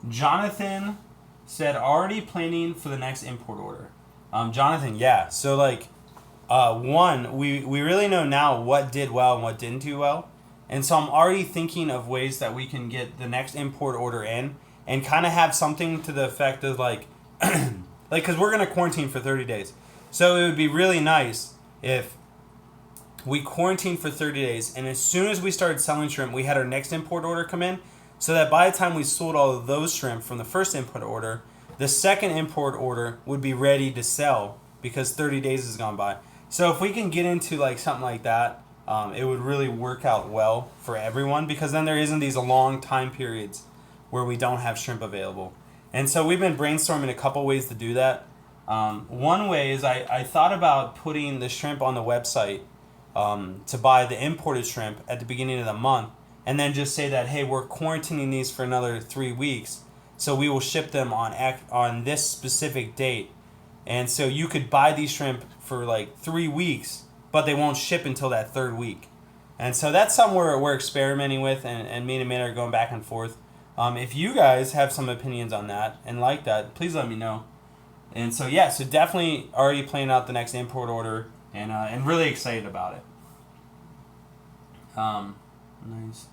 Jonathan said, already planning for the next import order. Jonathan, yeah. So, like, one, we really know now what did well and what didn't do well. And so I'm already thinking of ways that we can get the next import order in and kind of have something to the effect of, like, because we're going to quarantine for 30 days. So it would be really nice if we quarantined for 30 days, and as soon as we started selling shrimp, we had our next import order come in, so that by the time we sold all of those shrimp from the first import order, the second import order would be ready to sell because 30 days has gone by. So if we can get into like something like that, it would really work out well for everyone, because then there isn't these long time periods where we don't have shrimp available. And so we've been brainstorming a couple ways to do that. One way is I thought about putting the shrimp on the website, to buy the imported shrimp at the beginning of the month, and then just say that, hey, we're quarantining these for another 3 weeks, so we will ship them on this specific date. And so you could buy these shrimp for like 3 weeks, but they won't ship until that third week. And so that's something we're experimenting with, and me and Amanda are going back and forth. If you guys have some opinions on that and like that, please let me know. And so yeah, so definitely already planning out the next import order, and really excited about it. Nice.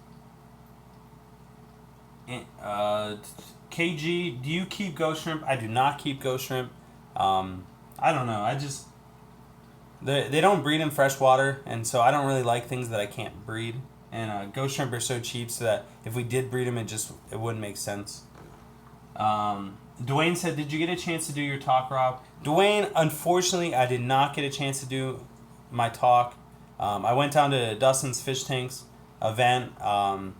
KG, do you keep ghost shrimp? I do not keep ghost shrimp. I don't know. They don't breed in fresh water, and so I don't really like things that I can't breed. And ghost shrimp are so cheap, so that if we did breed them, it wouldn't make sense. Dwayne said, did you get a chance to do your talk, Rob? Dwayne, unfortunately, I did not get a chance to do my talk. I went down to Dustin's Fish Tanks event, and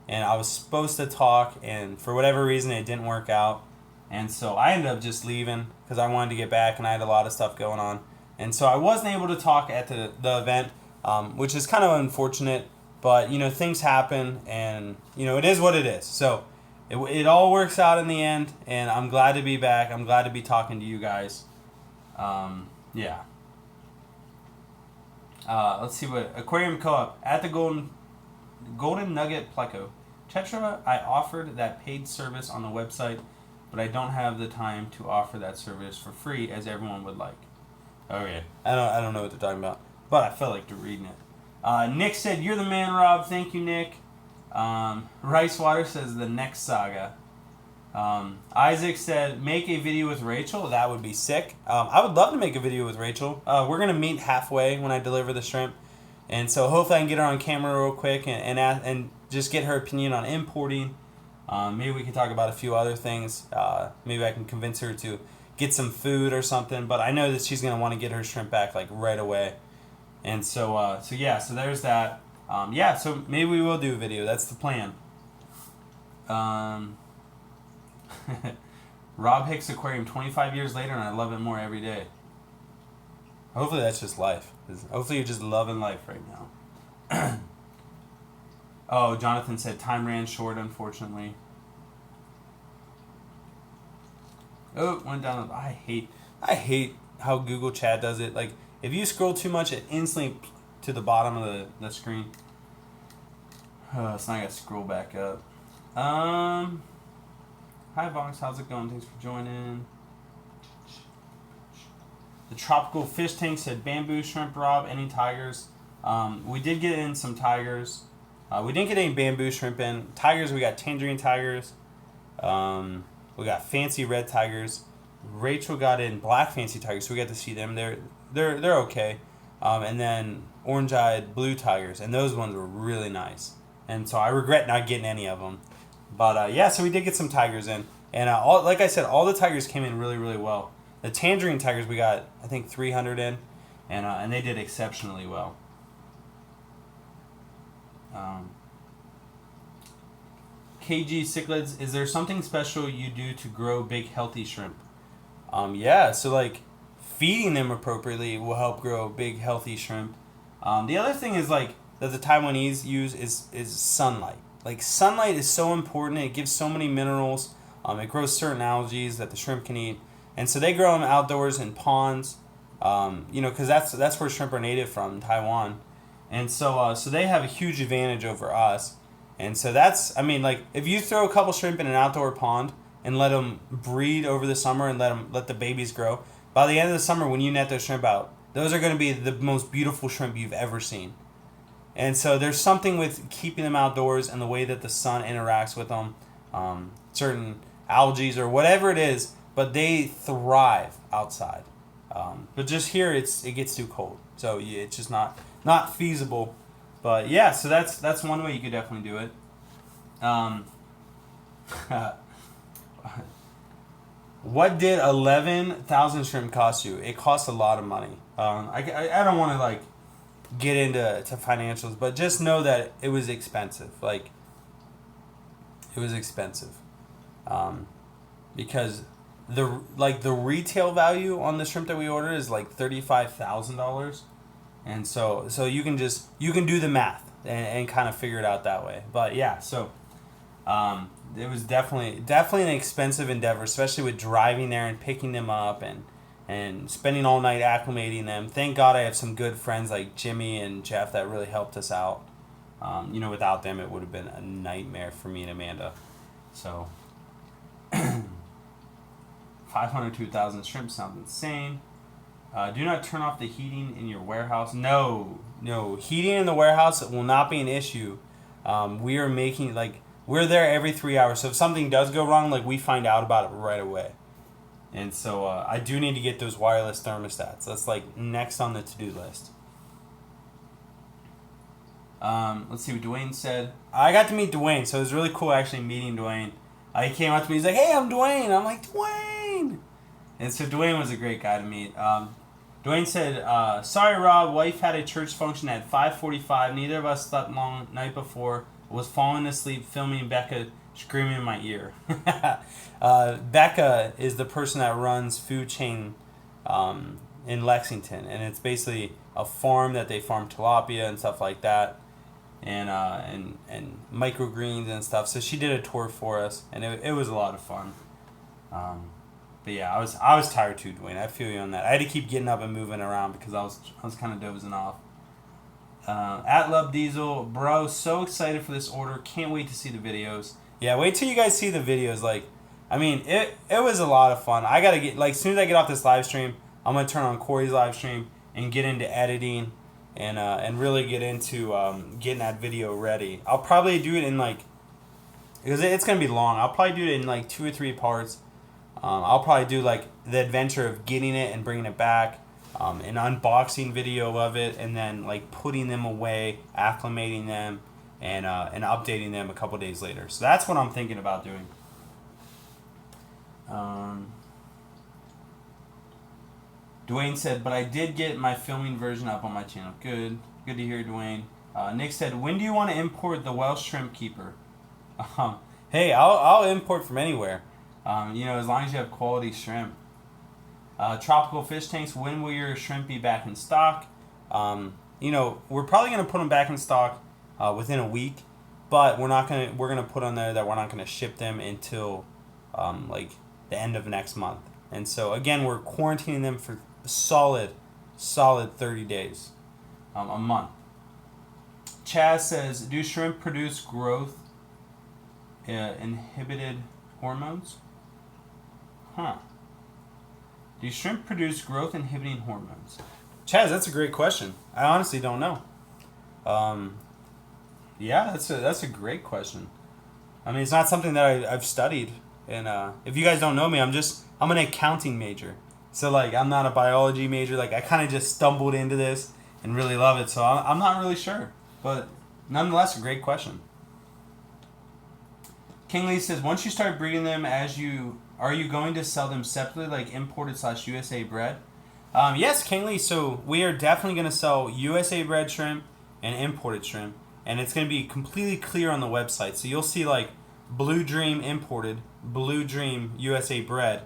I was supposed to talk, and for whatever reason, it didn't work out. And so I ended up just leaving because I wanted to get back, and I had a lot of stuff going on. And so I wasn't able to talk at the event, which is kind of unfortunate. But, things happen, and, it is what it is. So it all works out in the end, and I'm glad to be back. I'm glad to be talking to you guys. Yeah. Let's see what Aquarium Co-op at the Golden Nugget Pleco. Tetra, I offered that paid service on the website, but I don't have the time to offer that service for free as everyone would like. Okay, I don't know what they're talking about, but I felt like reading it. Nick said, "You're the man, Rob." Thank you, Nick. Rice Water says, "The next saga." Isaac said, "Make a video with Rachel." That would be sick. I would love to make a video with Rachel. We're gonna meet halfway when I deliver the shrimp, and so hopefully I can get her on camera real quick and just get her opinion on importing. Maybe we can talk about a few other things. Maybe I can convince her to get some food or something. But I know that she's gonna want to get her shrimp back like right away. And so there's that. So maybe we will do a video. That's the plan. Rob Hicks Aquarium 25 years later, and I love it more every day. Hopefully that's just life. Hopefully you're just loving life right now. Oh, Jonathan said time ran short, unfortunately. Oh, went down. I hate how Google Chat does it. Like, if you scroll too much, it instantly to the bottom of the screen. So now I gotta scroll back up. Hi Vox, how's it going? Thanks for joining. The Tropical Fish Tank said bamboo shrimp, Rob. Any tigers? We did get in some tigers. We didn't get any bamboo shrimp in. Tigers, we got tangerine tigers. We got fancy red tigers. Rachel got in black fancy tigers, so we got to see them. They're okay. And then orange-eyed blue tigers, and those ones were really nice. And so I regret not getting any of them. But so we did get some tigers in, and like I said, all the tigers came in really, really well. The tangerine tigers we got, I think, 300 in, and they did exceptionally well. KG Cichlids, is there something special you do to grow big healthy shrimp? So like feeding them appropriately will help grow big healthy shrimp. The other thing is like that the Taiwanese use is sunlight. Like sunlight is so important. It gives so many minerals. It grows certain algae that the shrimp can eat, and so they grow them outdoors in ponds. Because that's where shrimp are native from, Taiwan, and so they have a huge advantage over us. And so if you throw a couple shrimp in an outdoor pond and let them breed over the summer and let the babies grow, by the end of the summer when you net those shrimp out, those are going to be the most beautiful shrimp you've ever seen. And so there's something with keeping them outdoors and the way that the sun interacts with them, certain algae or whatever it is, but they thrive outside. But just here it gets too cold, so it's just not feasible. But yeah, so that's one way you could definitely do it. What did 11,000 shrimp cost you? It cost a lot of money. I don't want to get into financials, but just know that it was expensive. Like, it was expensive, because the retail value on the shrimp that we ordered is like $35,000, and so you can do the math and kind of figure it out that way. But yeah, so it was definitely an expensive endeavor, especially with driving there and picking them up and spending all night acclimating them. Thank God I have some good friends like Jimmy and Jeff that really helped us out. Without them, it would have been a nightmare for me and Amanda. So, 502,000 shrimp sounds insane. Do not turn off the heating in your warehouse. No, heating in the warehouse will not be an issue. We are making, we're there every 3 hours. So if something does go wrong, we find out about it right away. And so I do need to get those wireless thermostats. That's next on the to-do list. Let's see what Dwayne said. I got to meet Dwayne, so it was really cool actually meeting Dwayne. He came up to me, he's like, "Hey, I'm Dwayne." I'm like, "Dwayne!" And so Dwayne was a great guy to meet. Dwayne said, "Sorry, Rob, wife had a church function at 5:45. Neither of us slept long night before. Was falling asleep filming Becca screaming in my ear." Becca is the person that runs Food Chain in Lexington, and it's basically a farm that they farm tilapia and stuff like that, and microgreens and stuff. So she did a tour for us, and it was a lot of fun. But yeah, I was tired too, Dwayne. I feel you on that. I had to keep getting up and moving around because I was kind of dozing off. At Love Diesel, bro, so excited for this order. Can't wait to see the videos. Yeah, wait till you guys see the videos. It was a lot of fun. I gotta get, as soon as I get off this live stream, I'm gonna turn on Corey's live stream and get into editing and really get into getting that video ready. I'll probably do it in because it's gonna be long. I'll probably do it in 2 or 3 parts. I'll probably do the adventure of getting it and bringing it back, an unboxing video of it, and then putting them away, acclimating them, and updating them a couple days later. So that's what I'm thinking about doing. Dwayne said, "But I did get my filming version up on my channel." Good to hear, Dwayne. Nick said, "When do you want to import the Welsh shrimp keeper?" Hey, I'll import from anywhere. As long as you have quality shrimp. Tropical fish tanks. When will your shrimp be back in stock? We're probably gonna put them back in stock within a week, but we're gonna put on there that we're not gonna ship them until the end of next month. And so again, we're quarantining them for solid 30 days, a month. Chaz says, "Do shrimp produce growth inhibited hormones?" Do shrimp produce growth inhibiting hormones? Chaz, that's a great question. I honestly don't know. Yeah, that's a great question. I mean, it's not something that I've studied. And if you guys don't know me, I'm an accounting major. So I'm not a biology major. I kind of just stumbled into this and really love it. So I'm not really sure. But nonetheless, a great question. King Lee says, "Once you start breeding them, are you going to sell them separately, like imported/USA bred?" Yes, King Lee. So we are definitely going to sell USA bred shrimp and imported shrimp. And it's going to be completely clear on the website. So you'll see Blue Dream imported, Blue Dream USA bred.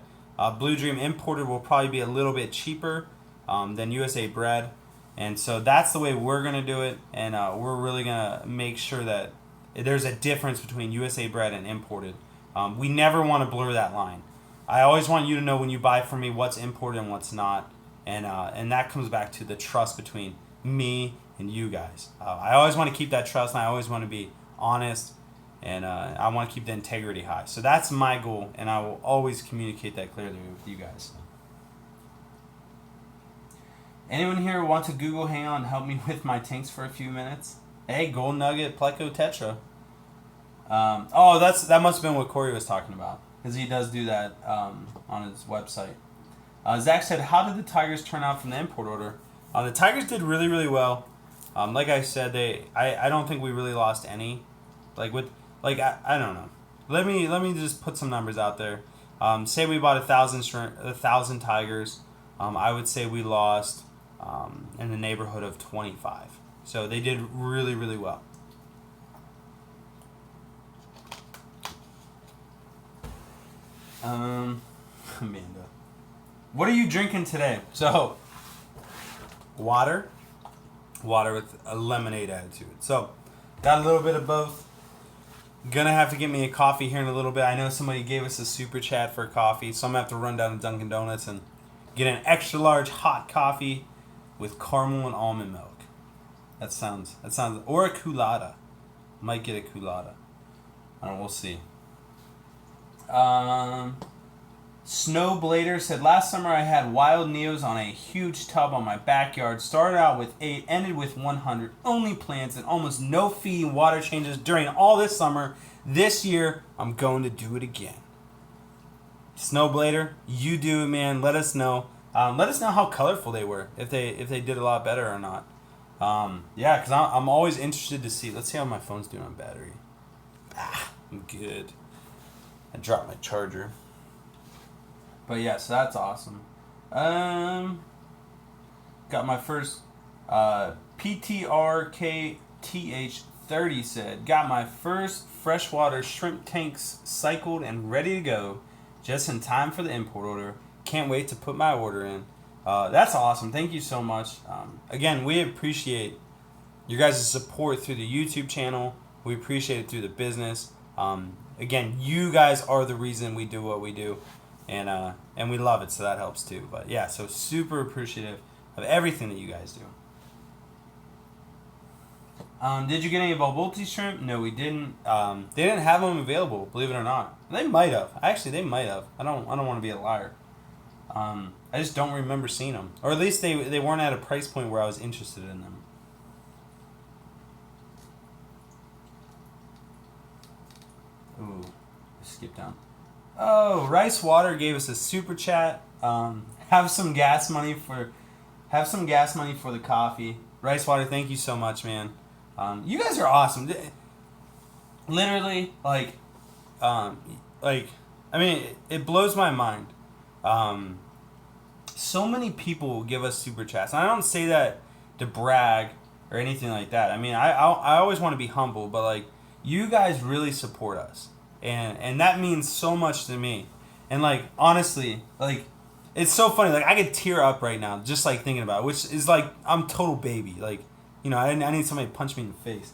Blue Dream imported will probably be a little bit cheaper than USA bred. And so that's the way we're going to do it. And we're really going to make sure that there's a difference between USA bred and imported. We never want to blur that line. I always want you to know when you buy from me what's imported and what's not. And that comes back to the trust between me and you guys. I always want to keep that trust, and I always want to be honest. And I want to keep the integrity high. So that's my goal, and I will always communicate that clearly with you guys. Anyone here want to Google hang on and help me with my tanks for a few minutes? Hey, Gold Nugget, Pleco Tetra. That must have been what Corey was talking about, because he does do that on his website. Zach said, "How did the Tigers turn out from the import order?" The Tigers did really, really well. Like I said, I don't think we really lost any. I don't know. Let me just put some numbers out there. Say we bought 1,000 tigers. I would say we lost in the neighborhood of 25. So they did really, really well. Amanda, what are you drinking today? So, water with a lemonade added to it. So, got a little bit of both. Gonna have to get me a coffee here in a little bit. I know somebody gave us a super chat for coffee, so I'm gonna have to run down to Dunkin' Donuts and get an extra large hot coffee with caramel and almond milk. That sounds, or a culotta. Might get a culotta. I don't know, we'll see. Snowblader said, last summer I had wild neos on a huge tub on my backyard. Started out with 8, ended with 100. Only plants and almost no feeding water changes during all this summer. This year, I'm going to do it again. Snowblader, you do it, man. Let us know. Let us know how colorful they were. If they did a lot better or not. Yeah, because I'm always interested to see. Let's see how my phone's doing on battery. I'm good. I dropped my charger. But yeah, so that's awesome. Got my first PTRKTH30 said, got my first freshwater shrimp tanks cycled and ready to go, just in time for the import order. Can't wait to put my order in. That's awesome. Thank you so much. Again, we appreciate your guys' support through the YouTube channel. We appreciate it through the business. Again, you guys are the reason we do what we do. And we love it, so that helps too. But yeah, so super appreciative of everything that you guys do. Did you get any Balbulti shrimp? No, we didn't. They didn't have them available, believe it or not. They might have. Actually, they might have. I don't want to be a liar. I just don't remember seeing them, or at least they weren't at a price point where I was interested in them. Ooh, skip down. Oh, Rice Water gave us a super chat. Have some gas money for the coffee. Rice Water, thank you so much, man. You guys are awesome. Literally, I mean, it blows my mind. So many people give us super chats, and I don't say that to brag or anything like that. I mean, I always want to be humble, but you guys really support us. And that means so much to me. And honestly, it's so funny. I could tear up right now just thinking about it, which is I'm total baby. I need somebody to punch me in the face.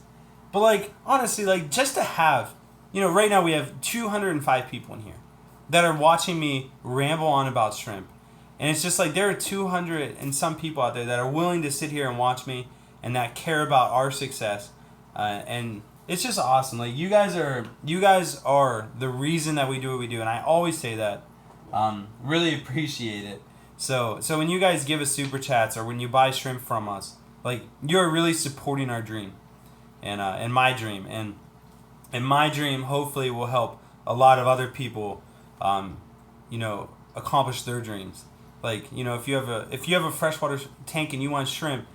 But honestly, just to have, right now we have 205 people in here that are watching me ramble on about shrimp. And it's just there are 200 and some people out there that are willing to sit here and watch me and that care about our success. And it's just awesome. You guys are the reason that we do what we do, and I always say that. Really appreciate it. So when you guys give us super chats or when you buy shrimp from us, you're really supporting our dream, and my dream, and my dream hopefully will help a lot of other people, accomplish their dreams. If you have a freshwater tank and you want shrimp,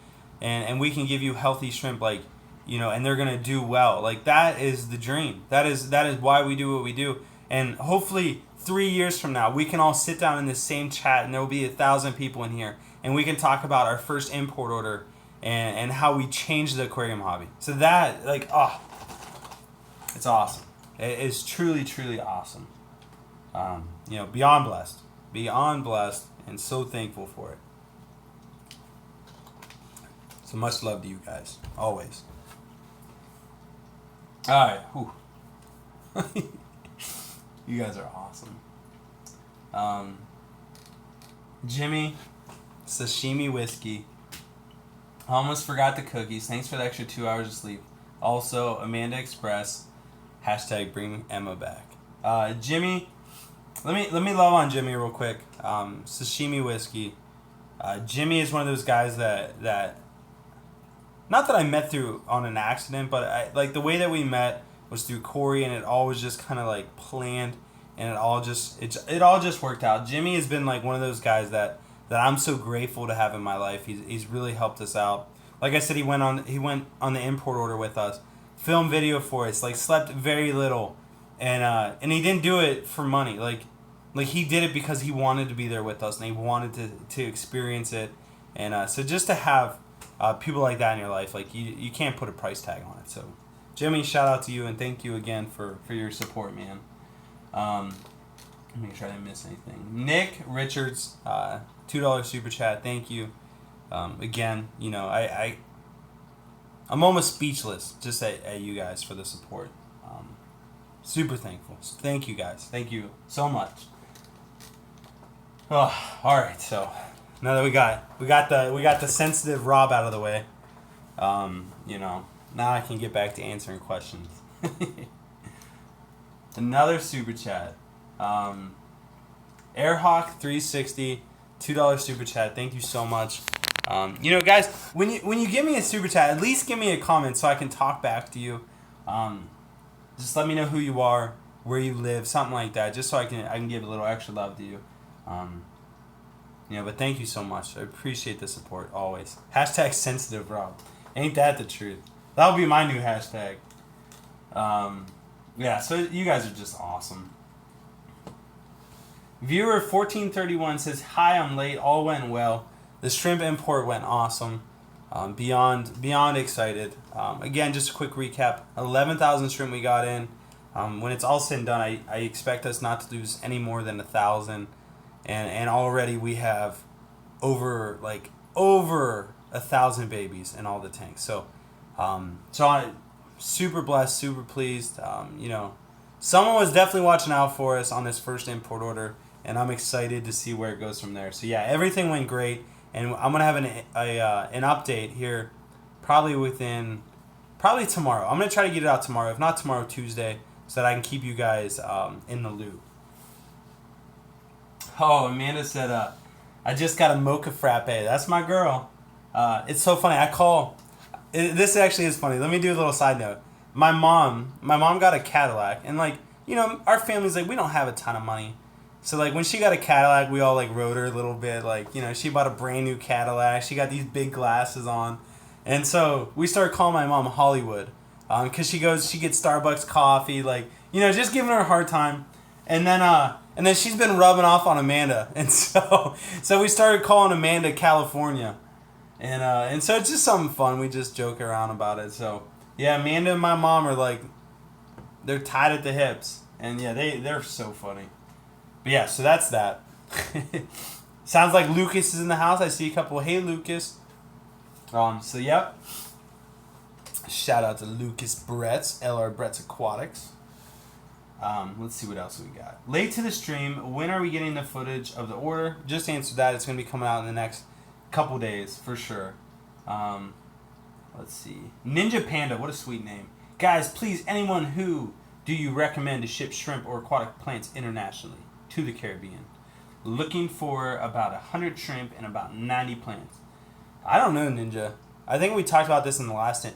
and we can give you healthy shrimp, and they're gonna do well. That is the dream. That is why we do what we do. And hopefully 3 years from now, we can all sit down in the same chat, and there will be 1,000 people in here, and we can talk about our first import order and how we changed the aquarium hobby. So that it's awesome. It is truly, truly awesome. Beyond blessed, and so thankful for it. So much love to you guys, always. All right, you guys are awesome. Jimmy, sashimi whiskey. Almost forgot the cookies. Thanks for the extra 2 hours of sleep. Also, Amanda Express. # bring Emma back. Jimmy, let me love on Jimmy real quick. Sashimi whiskey. Jimmy is one of those guys that not that I met through on an accident, but the way that we met was through Corey, and it all was just kind of planned, and it all just worked out. Jimmy has been one of those guys that I'm so grateful to have in my life. He's really helped us out. Like I said, he went on the import order with us, filmed video for us, slept very little, and he didn't do it for money. He did it because he wanted to be there with us, and he wanted to experience it, And so just to have people like that in your life, like you can't put a price tag on it. So Jimmy, shout out to you and thank you again for your support, man. Make sure I didn't miss anything. Nick Richards, $2 super chat. Thank you. Again, you know, I'm almost speechless just at you guys for the support. Super thankful. So thank you guys. Thank you so much. Oh, all right. So now that we got the sensitive Rob out of the way, you know, now I can get back to answering questions. Another super chat. Airhawk360, $2 super chat. Thank you so much. You know, guys, when you give me a super chat, at least give me a comment so I can talk back to you. Just let me know who you are, where you live, something like that, just so I can give a little extra love to you. You know, but thank you so much. I appreciate the support always. Hashtag sensitive Rob. Ain't that the truth? That'll be my new hashtag. Yeah, so you guys are just awesome. Viewer 1431 says, "Hi, I'm late. All went well. The shrimp import went awesome. Beyond excited. Again, just a quick recap. 11,000 shrimp we got in. When it's all said and done, I expect us not to lose any more than 1,000. And already we have over 1,000 babies in all the tanks. So I'm super blessed, super pleased. You know, someone was definitely watching out for us on this first import order, and I'm excited to see where it goes from there. So yeah, everything went great, and I'm gonna have an update here, probably tomorrow. I'm gonna try to get it out tomorrow, if not tomorrow, Tuesday, so that I can keep you guys in the loop. Oh, Amanda said, I just got a mocha frappe. That's my girl. It's so funny. This actually is funny. Let me do a little side note. My mom got a Cadillac, and like, you know, our family's like, we don't have a ton of money. So like when she got a Cadillac, we all like rode her a little bit. Like, you know, she bought a brand new Cadillac. She got these big glasses on. And so we started calling my mom Hollywood. Cause she gets Starbucks coffee, like, you know, just giving her a hard time. And then she's been rubbing off on Amanda. And so we started calling Amanda California. And so it's just something fun. We just joke around about it. So yeah, Amanda and my mom are like, they're tied at the hips. And yeah, they're so funny. But yeah, so that's that. Sounds like Lucas is in the house. I see a couple. Hey, Lucas. So yep. Shout out to Lucas Bretts, LR Bretts Aquatics. Let's see what else we got. Late to the stream. When are we getting the footage of the order? Just answered that. It's going to be coming out in the next couple days for sure. Let's see. Ninja Panda. What a sweet name. Guys, please, anyone who do you recommend to ship shrimp or aquatic plants internationally to the Caribbean? Looking for about 100 shrimp and about 90 plants. I don't know, Ninja. I think we talked about this in the last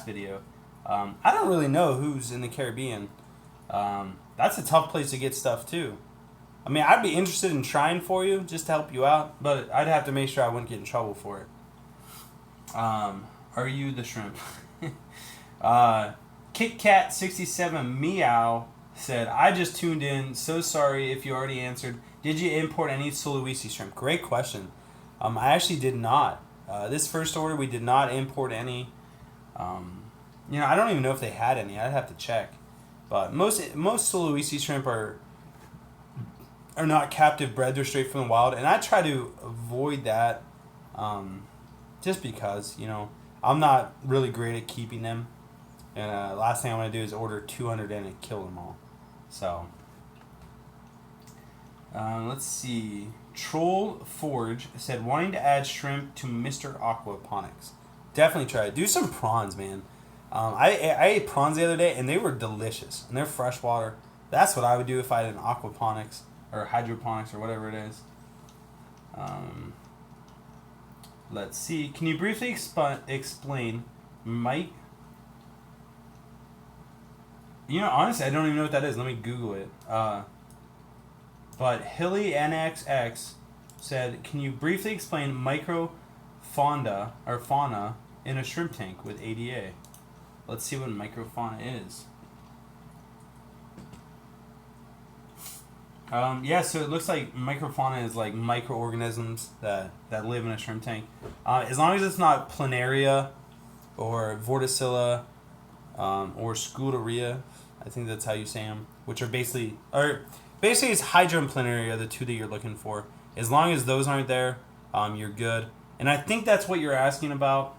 video. I don't really know who's in the Caribbean. That's a tough place to get stuff too. I mean, I'd be interested in trying for you just to help you out, but I'd have to make sure I wouldn't get in trouble for it. Are you the shrimp? KitKat67 Meow said, I just tuned in. So sorry if you already answered. Did you import any Sulawesi shrimp? Great question. I actually did not. This first order, we did not import any. You know, I don't even know if they had any. I'd have to check. But most Sulawesi shrimp are not captive bred. They're straight from the wild. And I try to avoid that just because, you know, I'm not really great at keeping them. And last thing I want to do is order 200 in and kill them all. So, let's see. Troll Forge said, wanting to add shrimp to Mr. Aquaponics. Definitely try it. Do some prawns, man. I ate prawns the other day, and they were delicious. And they're freshwater. That's what I would do if I had an aquaponics or hydroponics or whatever it is. Let's see. Can you briefly explain Mike? You know, honestly, I don't even know what that is. Let me Google it. But Hilly NXX said, can you briefly explain microfauna in a shrimp tank with ADA? Let's see what microfauna is. Yeah, so it looks like microfauna is like microorganisms that live in a shrimp tank. As long as it's not planaria or vorticilla or scuteria, I think that's how you say them, which are basically it's hydra and planaria, the two that you're looking for. As long as those aren't there, you're good. And I think that's what you're asking about.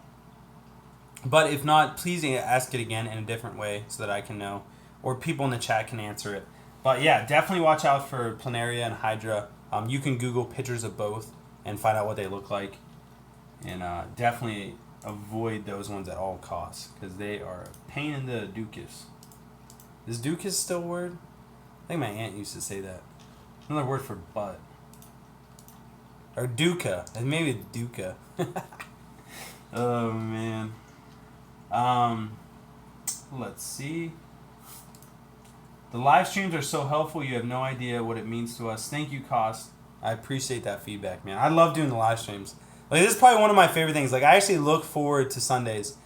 But if not, please ask it again in a different way so that I can know, or people in the chat can answer it. But yeah, definitely watch out for planaria and hydra. You can Google pictures of both and find out what they look like. And definitely avoid those ones at all costs because they are a pain in the dookus. Is dookus still a word? I think my aunt used to say that. Another word for butt. Or duca. And maybe duca. Oh, man. Let's see. The live streams are so helpful. You have no idea what it means to us. Thank you, Cost. I appreciate that feedback, man. I love doing the live streams. Like, this is probably one of my favorite things. Like, I actually look forward to Sundays.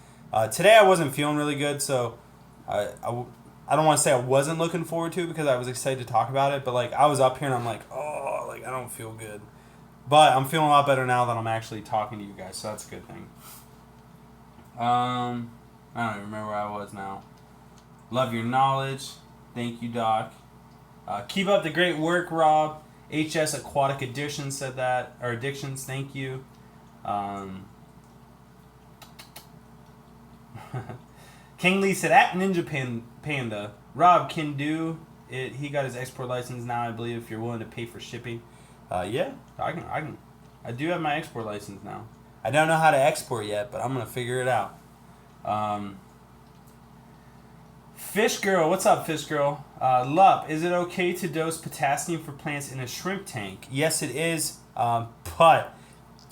Today I wasn't feeling really good, so I don't want to say I wasn't looking forward to it because I was excited to talk about it. But like, I was up here and I'm like, oh, like I don't feel good. But I'm feeling a lot better now that I'm actually talking to you guys, so that's a good thing. I don't even remember where I was now. Love your knowledge. Thank you, Doc. Keep up the great work, Rob. HS Aquatic Additions said that. Or Addictions, thank you. King Lee said, at Ninja Panda, Rob can do it. He got his export license now, I believe, if you're willing to pay for shipping. Yeah, I do have my export license now. I don't know how to export yet, but I'm going to figure it out. Fish Girl, what's up, Fish Girl? Lup, is it okay to dose potassium for plants in a shrimp tank? Yes, it is, but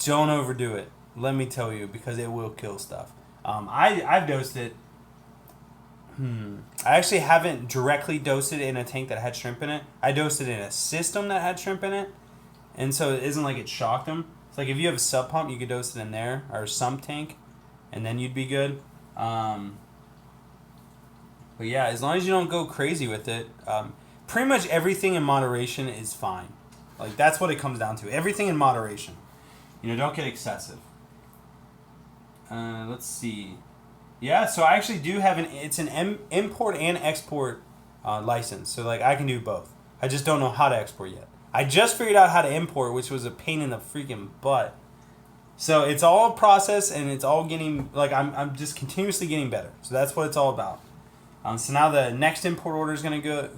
don't overdo it. Let me tell you, because it will kill stuff. I've dosed it. I actually haven't directly dosed it in a tank that had shrimp in it. I dosed it in a system that had shrimp in it, and so it isn't like it shocked them. It's like if you have a sub pump, you could dose it in there, or a sump tank, and then you'd be good. But yeah, as long as you don't go crazy with it, pretty much everything in moderation is fine. Like, that's what it comes down to. Everything in moderation. Don't get excessive. Let's see. Yeah, so I actually do have it's an import and export license. So, like, I can do both. I just don't know how to export yet. I just figured out how to import, which was a pain in the freaking butt. So, it's all a process, and it's all getting, like, I'm just continuously getting better. So, that's what it's all about. So now the next import order is going to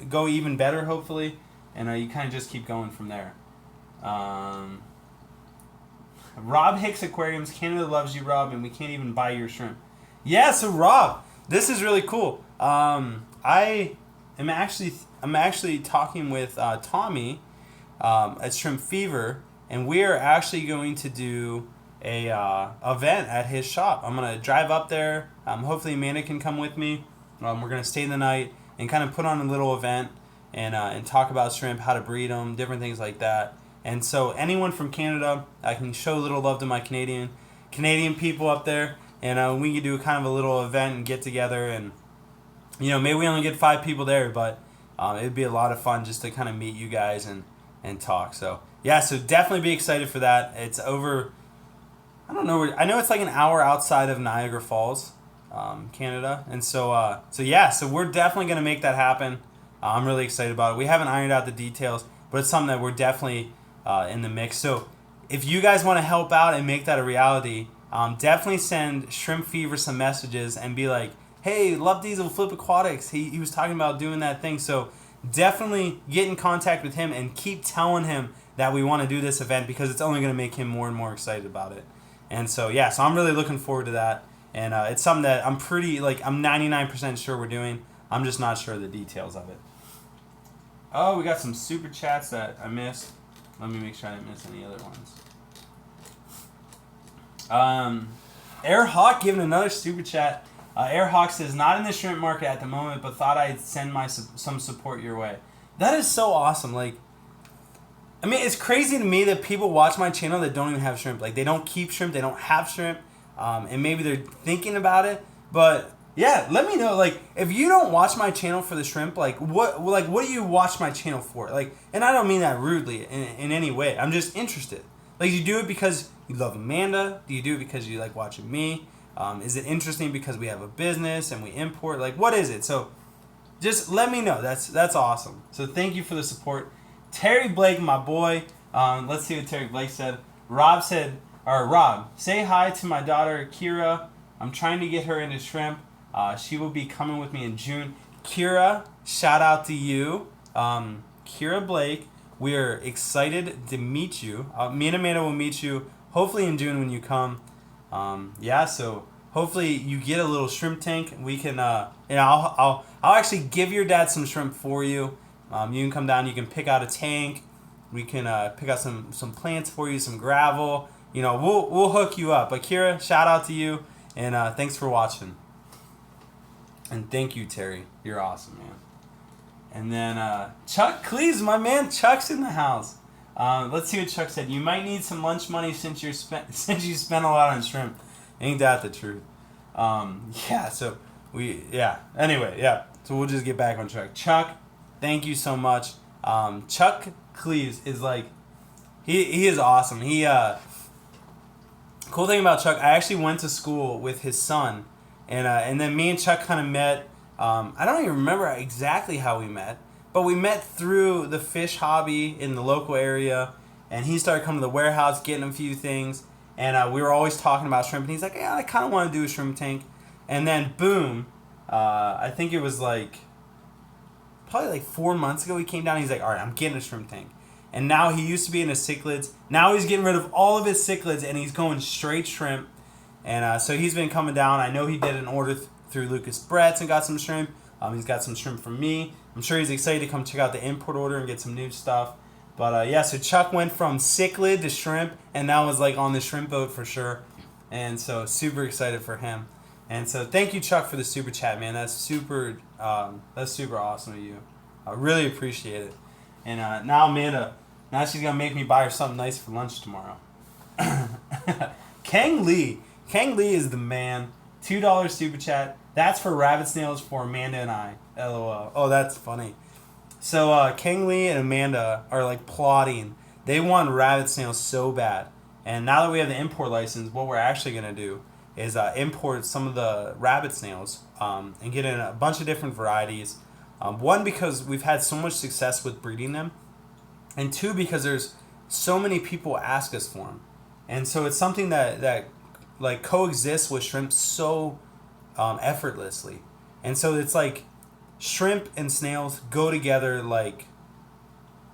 go even better, hopefully, and you kind of just keep going from there. Rob Hicks Aquariums, Canada loves you, Rob, and we can't even buy your shrimp. Yeah, so Rob, this is really cool. I'm actually talking with Tommy at Shrimp Fever, and we are actually going to do a event at his shop. I'm gonna drive up there. Hopefully Amanda can come with me. We're going to stay the night and kind of put on a little event and talk about shrimp, how to breed them, different things like that. And so anyone from Canada, I can show a little love to my Canadian people up there. And we can do kind of a little event and get together. And, maybe we only get 5 people there, but it'd be a lot of fun just to kind of meet you guys and talk. So, yeah, so definitely be excited for that. It's over, I don't know, I know it's like an hour outside of Niagara Falls. Canada, and so we're definitely going to make that happen. I'm really excited about it. We haven't ironed out the details, but it's something that we're definitely in the mix. So if you guys want to help out and make that a reality, definitely send Shrimp Fever some messages and be like, hey, Love Diesel Flip Aquatics, he was talking about doing that thing. So definitely get in contact with him and keep telling him that we want to do this event because it's only going to make him more and more excited about it. And so so I'm really looking forward to that. And it's something that I'm 99% sure we're doing. I'm just not sure of the details of it. Oh, we got some super chats that I missed. Let me make sure I didn't miss any other ones. Air Hawk giving another super chat. Air Hawk says, not in the shrimp market at the moment, but thought I'd send some support your way. That is so awesome. Like, I mean, it's crazy to me that people watch my channel that don't even have shrimp. Like, they don't keep shrimp. They don't have shrimp. And maybe they're thinking about it. But, Yeah, let me know. Like, if you don't watch my channel for the shrimp, what do you watch my channel for? Like, and I don't mean that rudely in any way. I'm just interested. Like, you do it because you love Amanda? Do you do it because you like watching me? Is it interesting because we have a business and we import? Like, what is it? So, just let me know. That's awesome. So, thank you for the support. Terry Blake, my boy. Let's see what Terry Blake said. Rob, say hi to my daughter, Kira. I'm trying to get her into shrimp. She will be coming with me in June. Kira, shout out to you. Kira Blake, we are excited to meet you. Me and Amanda will meet you hopefully in June when you come. So hopefully you get a little shrimp tank. We can, I'll actually give your dad some shrimp for you. You can come down. You can pick out a tank. We can pick out some plants for you, some gravel. We'll hook you up. But Kira, shout out to you, and thanks for watching. And thank you, Terry. You're awesome, man. And then Chuck Cleves, my man, Chuck's in the house. Let's see what Chuck said. You might need some lunch money since you spent a lot on shrimp. Ain't that the truth? Anyway. So we'll just get back on track. Chuck, thank you so much. Chuck Cleves is like, he is awesome. Cool thing about Chuck, I actually went to school with his son, and then me and Chuck kind of met. I don't even remember exactly how we met, but we met through the fish hobby in the local area, and he started coming to the warehouse, getting a few things, and we were always talking about shrimp, and he's like, yeah, I kind of want to do a shrimp tank, and then boom, I think it was probably 4 months ago, he came down, and he's like, all right, I'm getting a shrimp tank. And now he used to be into cichlids. Now he's getting rid of all of his cichlids, and he's going straight shrimp. And so he's been coming down. I know he did an order through Lucas Brett's and got some shrimp. He's got some shrimp from me. I'm sure he's excited to come check out the import order and get some new stuff. But so Chuck went from cichlid to shrimp, and now is on the shrimp boat for sure. And so super excited for him. And so thank you, Chuck, for the super chat, man. That's super awesome of you. I really appreciate it. And now Amanda, she's going to make me buy her something nice for lunch tomorrow. Kang Lee is the man. $2 super chat. That's for rabbit snails for Amanda and I. LOL. Oh, that's funny. So Kang Lee and Amanda are plotting. They want rabbit snails so bad. And now that we have the import license, what we're actually going to do is import some of the rabbit snails and get in a bunch of different varieties. One, because we've had so much success with breeding them, and two, because there's so many people ask us for them, and so it's something that coexists with shrimp so effortlessly, and so it's shrimp and snails go together like,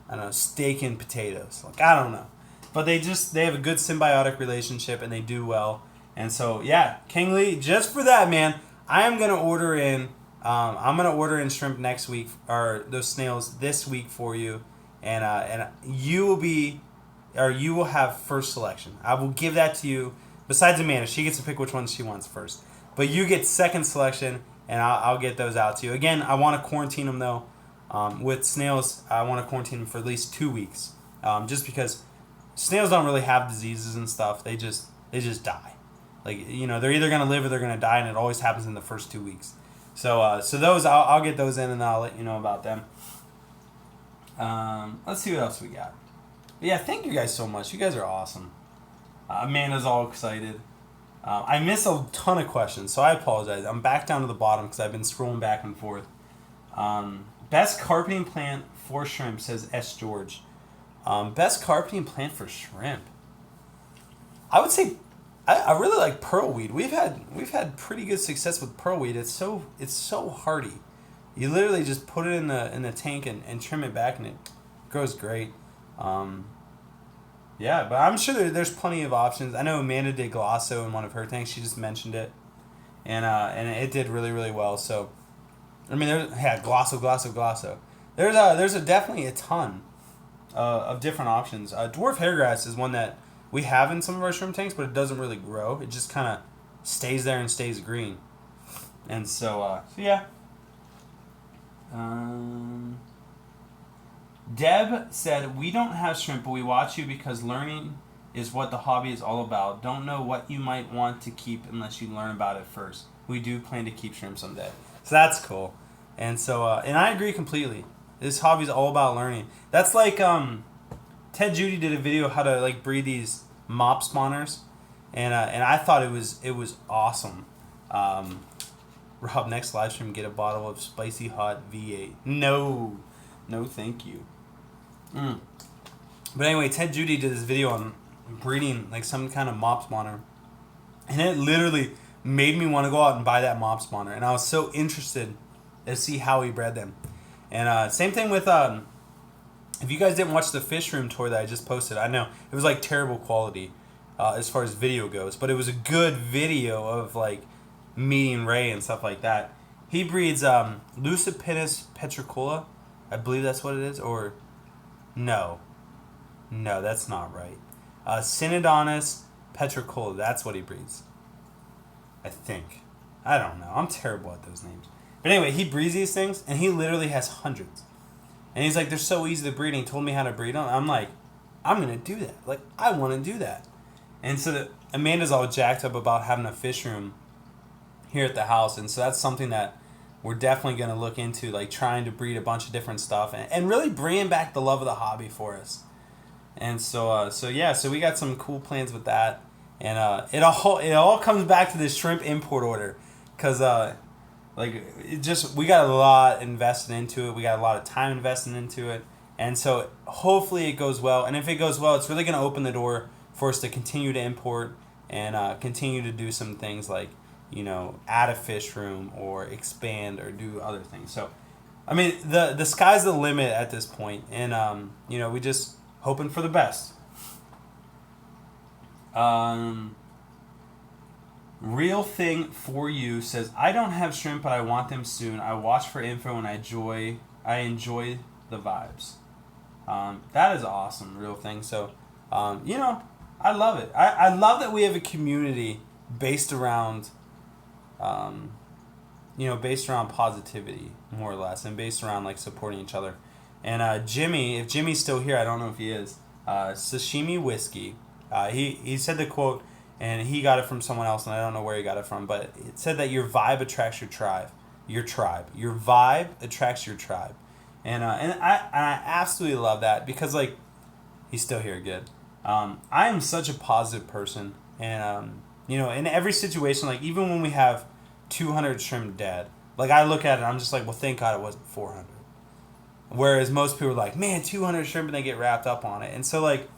I don't know, steak and potatoes. I don't know, but they have a good symbiotic relationship and they do well, and so yeah, King Lee, just for that, man, I am gonna order in. I'm gonna order in shrimp next week, or those snails this week for you, and you will have first selection. I will give that to you. Besides Amanda, she gets to pick which ones she wants first, but you get second selection, and I'll get those out to you. Again, I want to quarantine them though. With snails, I want to quarantine them for at least 2 weeks, just because snails don't really have diseases and stuff. They just die. They're either gonna live or they're gonna die, and it always happens in the first 2 weeks. So those I'll get those in, and I'll let you know about them. Let's see what else we got. But yeah, thank you guys so much. You guys are awesome. Amanda's all excited. I missed a ton of questions, so I apologize. I'm back down to the bottom because I've been scrolling back and forth. Best carpeting plant for shrimp, says S. George. Best carpeting plant for shrimp. I would say I really like pearlweed. We've had pretty good success with pearlweed. It's so hardy. You literally just put it in the tank and trim it back, and it grows great. But I'm sure there's plenty of options. I know Amanda did Glosso in one of her tanks. She just mentioned it, and it did really, really well. So, I mean, Glosso. There's definitely a ton of different options. Dwarf hairgrass is one that we have in some of our shrimp tanks, but it doesn't really grow. It just kind of stays there and stays green. And so yeah. Deb said, we don't have shrimp, but we watch you because learning is what the hobby is all about. Don't know what you might want to keep unless you learn about it first. We do plan to keep shrimp someday. So that's cool. And so, and I agree completely. This hobby is all about learning. That's like, Ted Judy did a video how to like breed these mop spawners. And I thought it was awesome. Rob, next live stream, get a bottle of spicy hot V8. No, thank you. But anyway, Ted Judy did this video on breeding like some kind of mop spawner, and it literally made me want to go out and buy that mop spawner. And I was so interested to see how he bred them. And same thing with if you guys didn't watch the fish room tour that I just posted, I know it was like terrible quality as far as video goes, but it was a good video of like meeting Ray and stuff like that. He breeds Lucipinus petricola, I believe that's what it is, or no, that's not right. Synodonus petricola, that's what he breeds, I think. I don't know. I'm terrible at those names. But anyway, he breeds these things, and he literally has hundreds. And he's like, they're so easy to breed, and he told me how to breed them. I'm like, I'm going to do that. Like, I want to do that. And so Amanda's all jacked up about having a fish room here at the house. And so that's something that we're definitely going to look into, like trying to breed a bunch of different stuff and really bringing back the love of the hobby for us. And so we got some cool plans with that. And it all comes back to this shrimp import order, because we got a lot invested into it. We got a lot of time invested into it. And so hopefully it goes well. And if it goes well, it's really going to open the door for us to continue to import and continue to do some things like, add a fish room or expand or do other things. So, I mean, the sky's the limit at this point. And, we just hoping for the best. Real Thing For You says, I don't have shrimp, but I want them soon. I watch for info and I enjoy the vibes. That is awesome, Real Thing. So, I love it. I love that we have a community based around, based around positivity, more or less, and based around, like, supporting each other. And Jimmy, if Jimmy's still here, I don't know if he is, Sashimi Whiskey, he said the quote, and he got it from someone else, and I don't know where he got it from, but it said that your vibe attracts your tribe. Your vibe attracts your tribe. And I absolutely love that, because, like, he's still here, good. I am such a positive person, and, in every situation, like, even when we have 200 shrimp dead, like, I look at it and I'm just like, well, thank God it wasn't 400. Whereas most people are like, man, 200 shrimp, and they get wrapped up on it. And so, like,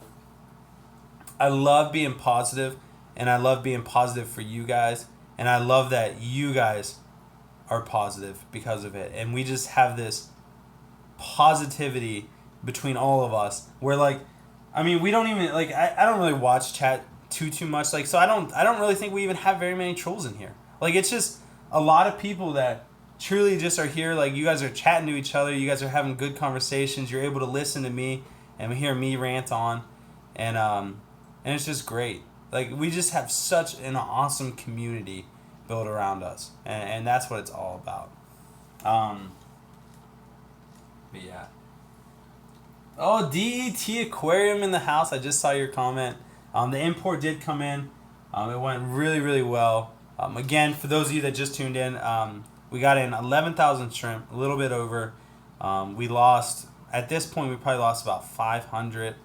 I love being positive, and I love being positive for you guys, and I love that you guys are positive because of it. And we just have this positivity between all of us where, like, I mean, we don't even, like, I don't really watch chat too much, like, so I don't really think we even have very many trolls in here. Like, it's just a lot of people that truly just are here, like, you guys are chatting to each other, you guys are having good conversations, you're able to listen to me and hear me rant on, and it's just great. Like, we just have such an awesome community built around us, and that's what it's all about. But yeah. Oh, DET Aquarium in the house. I just saw your comment. The import did come in. It went really, really well. Again, for those of you that just tuned in, we got in 11,000 shrimp, a little bit over. We lost, at this point, we probably lost about 500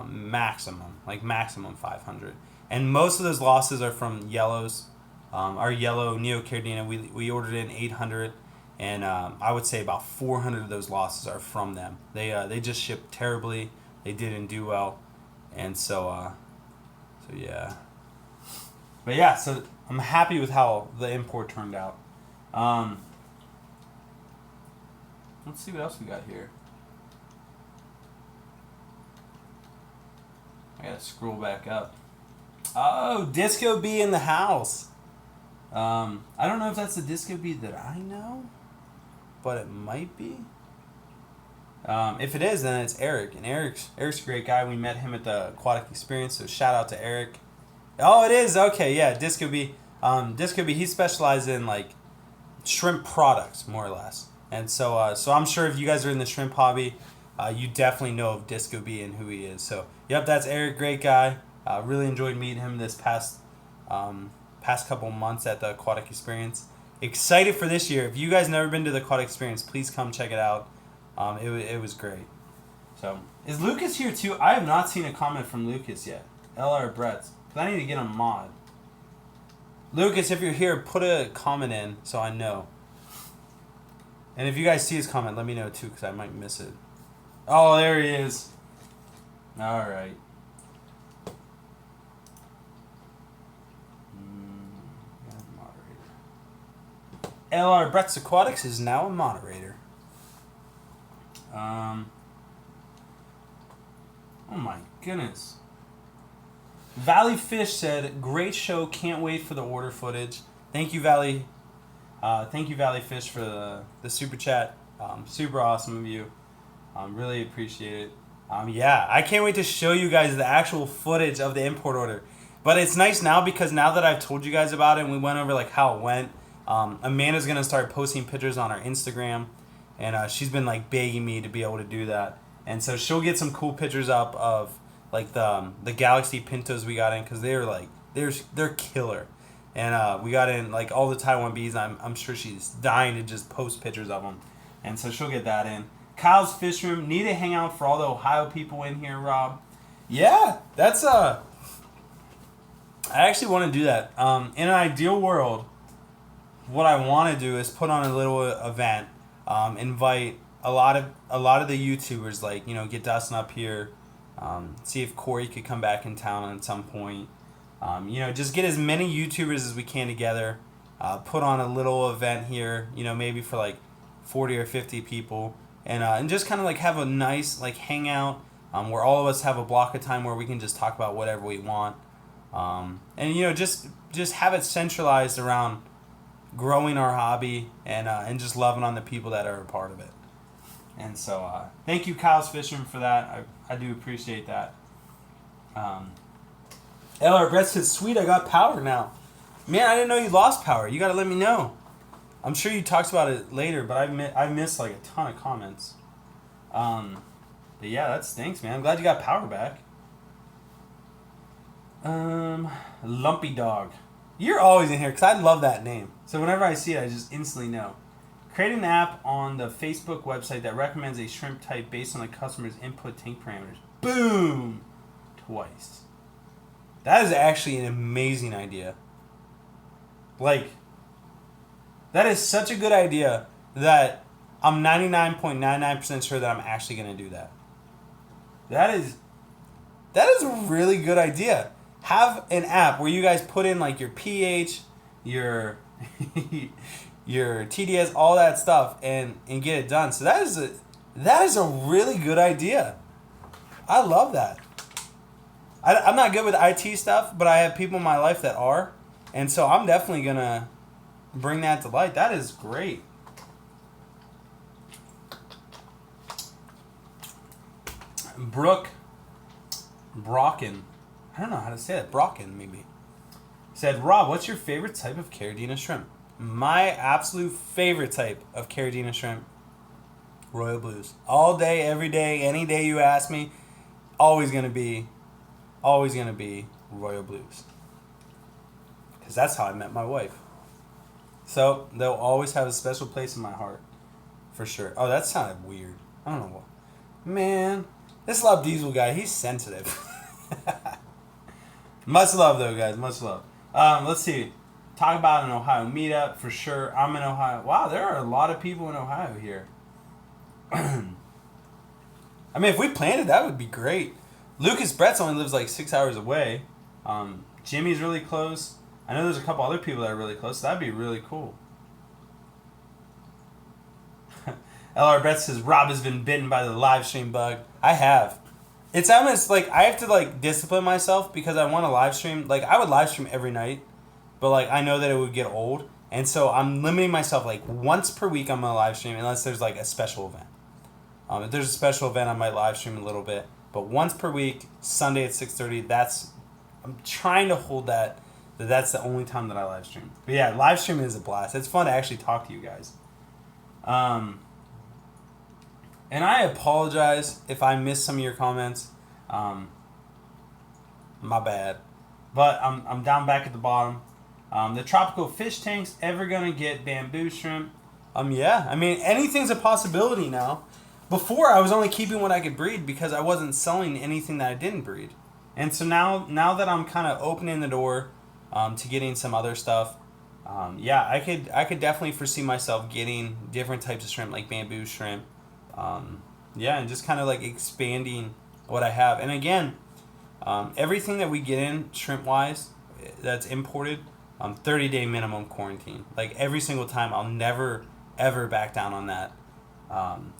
maximum 500. And most of those losses are from yellows. Our yellow Neocardina, we ordered in 800. And I would say about 400 of those losses are from them. They just shipped terribly. They didn't do well, and so yeah. But yeah, so I'm happy with how the import turned out. Let's see what else we got here. I gotta scroll back up. Oh, Disco B in the house. I don't know if that's the Disco B that I know, but it might be. If it is, then it's Eric. And Eric's a great guy. We met him at the Aquatic Experience, so shout out to Eric. Oh, it is? Okay, yeah, Disco B. Disco B, he specializes in, like, shrimp products, more or less. And so I'm sure if you guys are in the shrimp hobby, you definitely know of Disco B and who he is. So, yep, that's Eric, great guy. Really enjoyed meeting him this past couple months at the Aquatic Experience. Excited for this year. If you guys never been to the Aquatic Experience, please come check it out. It was great. So, is Lucas here too? I have not seen a comment from Lucas yet. LR Bretts. Because I need to get a mod. Lucas, if you're here, put a comment in so I know. And if you guys see his comment, let me know too, because I might miss it. Oh, there he is. Alright. LR Brett's Aquatics is now a moderator. Oh my goodness. Valley Fish said, "Great show. Can't wait for the order footage." Thank you, Valley. Thank you, Valley Fish, for the super chat. Super awesome of you. Really appreciate it. Yeah, I can't wait to show you guys the actual footage of the import order. But it's nice now because now that I've told you guys about it and we went over like how it went, Amanda's gonna start posting pictures on our Instagram, and she's been like begging me to be able to do that. And so she'll get some cool pictures up of like the Galaxy Pintos we got in, because they're like they're killer. And we got in like all the Taiwan bees. I'm sure she's dying to just post pictures of them, and so she'll get that in. Kyle's Fish Room, need a hangout for all the Ohio people in here, Rob. Yeah, that's I actually want to do that. In an ideal world, what I want to do is put on a little event, invite a lot of the YouTubers, like, you know, get Dustin up here, see if Corey could come back in town at some point. You know, just get as many YouTubers as we can together, put on a little event here, you know, maybe for like 40 or 50 people, and just kind of like have a nice like hangout, where all of us have a block of time where we can just talk about whatever we want, and you know, just have it centralized around growing our hobby and just loving on the people that are a part of it. And so thank you, Kyle's Fishing, for that. I do appreciate that. LR Brett says, "Sweet, I got power now." Man, I didn't know you lost power. You got to let me know. I'm sure you talked about it later, but I missed like a ton of comments. But yeah, that stinks, man. I'm glad you got power back. Lumpy Dog. You're always in here because I love that name. So whenever I see it, I just instantly know. Create an app on the Facebook website that recommends a shrimp type based on the customer's input tank parameters. Boom! Twice. That is actually an amazing idea. Like, that is such a good idea that I'm 99.99% sure that I'm actually going to do that. That is a really good idea. Have an app where you guys put in like your pH, your your TDS, all that stuff, and get it done. So that is a really good idea. I love that. I'm not good with IT stuff, but I have people in my life that are, and so I'm definitely gonna bring that to light. That is great. Brocken, I don't know how to say that. Brocken, maybe. Said, "Rob, what's your favorite type of Caridina shrimp?" My absolute favorite type of Caridina shrimp, Royal Blues. All day, every day, any day you ask me, always gonna be Royal Blues. Because that's how I met my wife. So they'll always have a special place in my heart, for sure. Oh, that sounded weird. I don't know what. Man, this Love Diesel guy, he's sensitive. Much love, though, guys. Much love. Let's see. Talk about an Ohio meetup, for sure. I'm in Ohio. Wow, there are a lot of people in Ohio here. I mean, if we planned it, that would be great. Lucas Bretts only lives like 6 hours away. Jimmy's really close. I know there's a couple other people that are really close. So that'd be really cool. LR Brett says, "Rob has been bitten by the live stream bug." I have. It's almost like I have to like discipline myself because I want to live stream. Like, I would live stream every night, but like I know that it would get old, and so I'm limiting myself. Like, once per week I'm gonna live stream unless there's like a special event. If there's a special event, I might live stream a little bit, but once per week, Sunday at 6:30. I'm trying to hold that. That's the only time that I live stream. But yeah, live streaming is a blast. It's fun to actually talk to you guys. And I apologize if I missed some of your comments. My bad. But I'm down back at the bottom. The tropical fish tanks ever gonna get bamboo shrimp? Yeah. I mean, anything's a possibility now. Before, I was only keeping what I could breed because I wasn't selling anything that I didn't breed. And so now that I'm kind of opening the door to getting some other stuff, yeah, I could definitely foresee myself getting different types of shrimp, like bamboo shrimp. Yeah, and just kind of like expanding what I have. And again, everything that we get in shrimp wise that's imported, 30-day minimum quarantine. Like every single time, I'll never ever back down on that.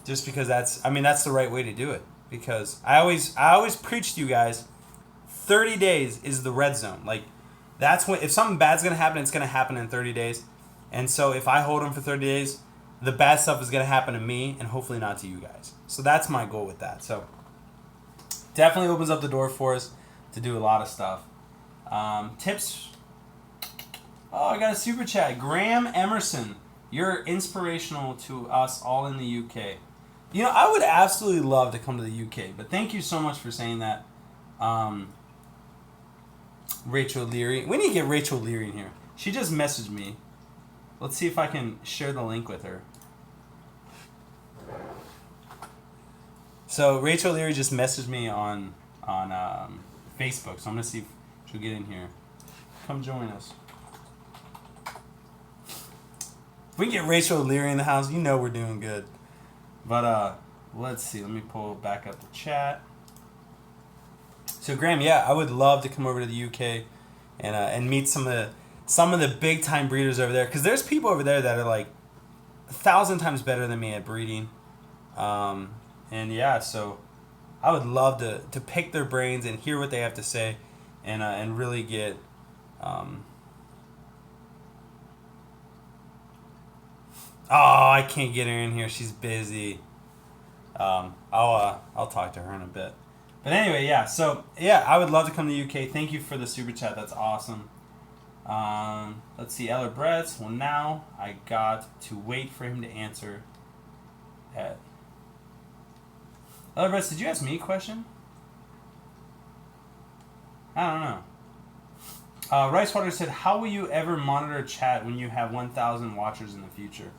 Just because that's the right way to do it. Because I always preach to you guys, 30 days is the red zone. Like that's when, if something bad's gonna happen, it's gonna happen in 30 days. And so if I hold them for 30 days, the bad stuff is gonna happen to me and hopefully not to you guys. So that's my goal with that. So definitely opens up the door for us to do a lot of stuff. Tips. Oh, I got a super chat. Graham Emerson. You're inspirational to us all in the UK. You know, I would absolutely love to come to the UK, but thank you so much for saying that. Rachel Leary. We need to get Rachel Leary in here. She just messaged me. Let's see if I can share the link with her. So Rachel Leary just messaged me on Facebook, so I'm gonna see if she'll get in here. Come join us. If we can get Rachel Leary in the house, you know we're doing good. But let's see. Let me pull back up the chat. So Graham, yeah, I would love to come over to the UK and meet some of the big time breeders over there, because there's people over there that are like 1,000 times better than me at breeding. And yeah, so I would love to pick their brains and hear what they have to say, and really get. Oh, I can't get her in here. She's busy. I'll talk to her in a bit. But anyway, yeah. So yeah, I would love to come to the UK. Thank you for the super chat. That's awesome. Let's see, Eller Bretts. Well, now I got to wait for him to answer. Eller Bretts, did you ask me a question? I don't know. Ricewater said, "How will you ever monitor chat when you have 1,000 watchers in the future?"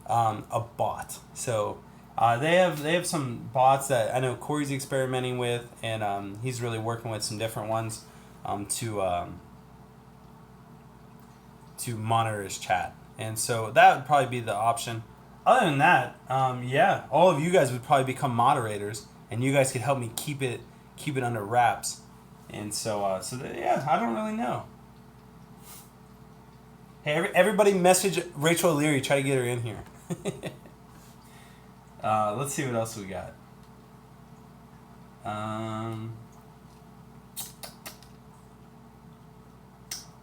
A bot. So they have some bots that I know Corey's experimenting with, and he's really working with some different ones to monitor his chat. And so that would probably be the option. Other than that, yeah, all of you guys would probably become moderators, and you guys could help me keep it under wraps. And so yeah, I don't really know. Hey, everybody message Rachel Leary, try to get her in here. Let's see what else we got.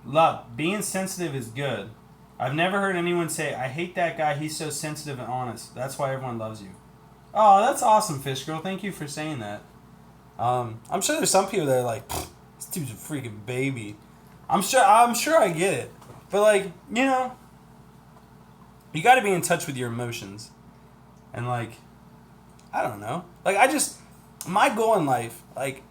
Love, being sensitive is good. I've never heard anyone say, "I hate that guy, he's so sensitive and honest. That's why everyone loves you." Oh, that's awesome, Fish Girl. Thank you for saying that. I'm sure there's some people that are like, "This dude's a freaking baby." I'm sure I get it. But like, you know, you got to be in touch with your emotions. And like, I don't know. Like my goal in life, like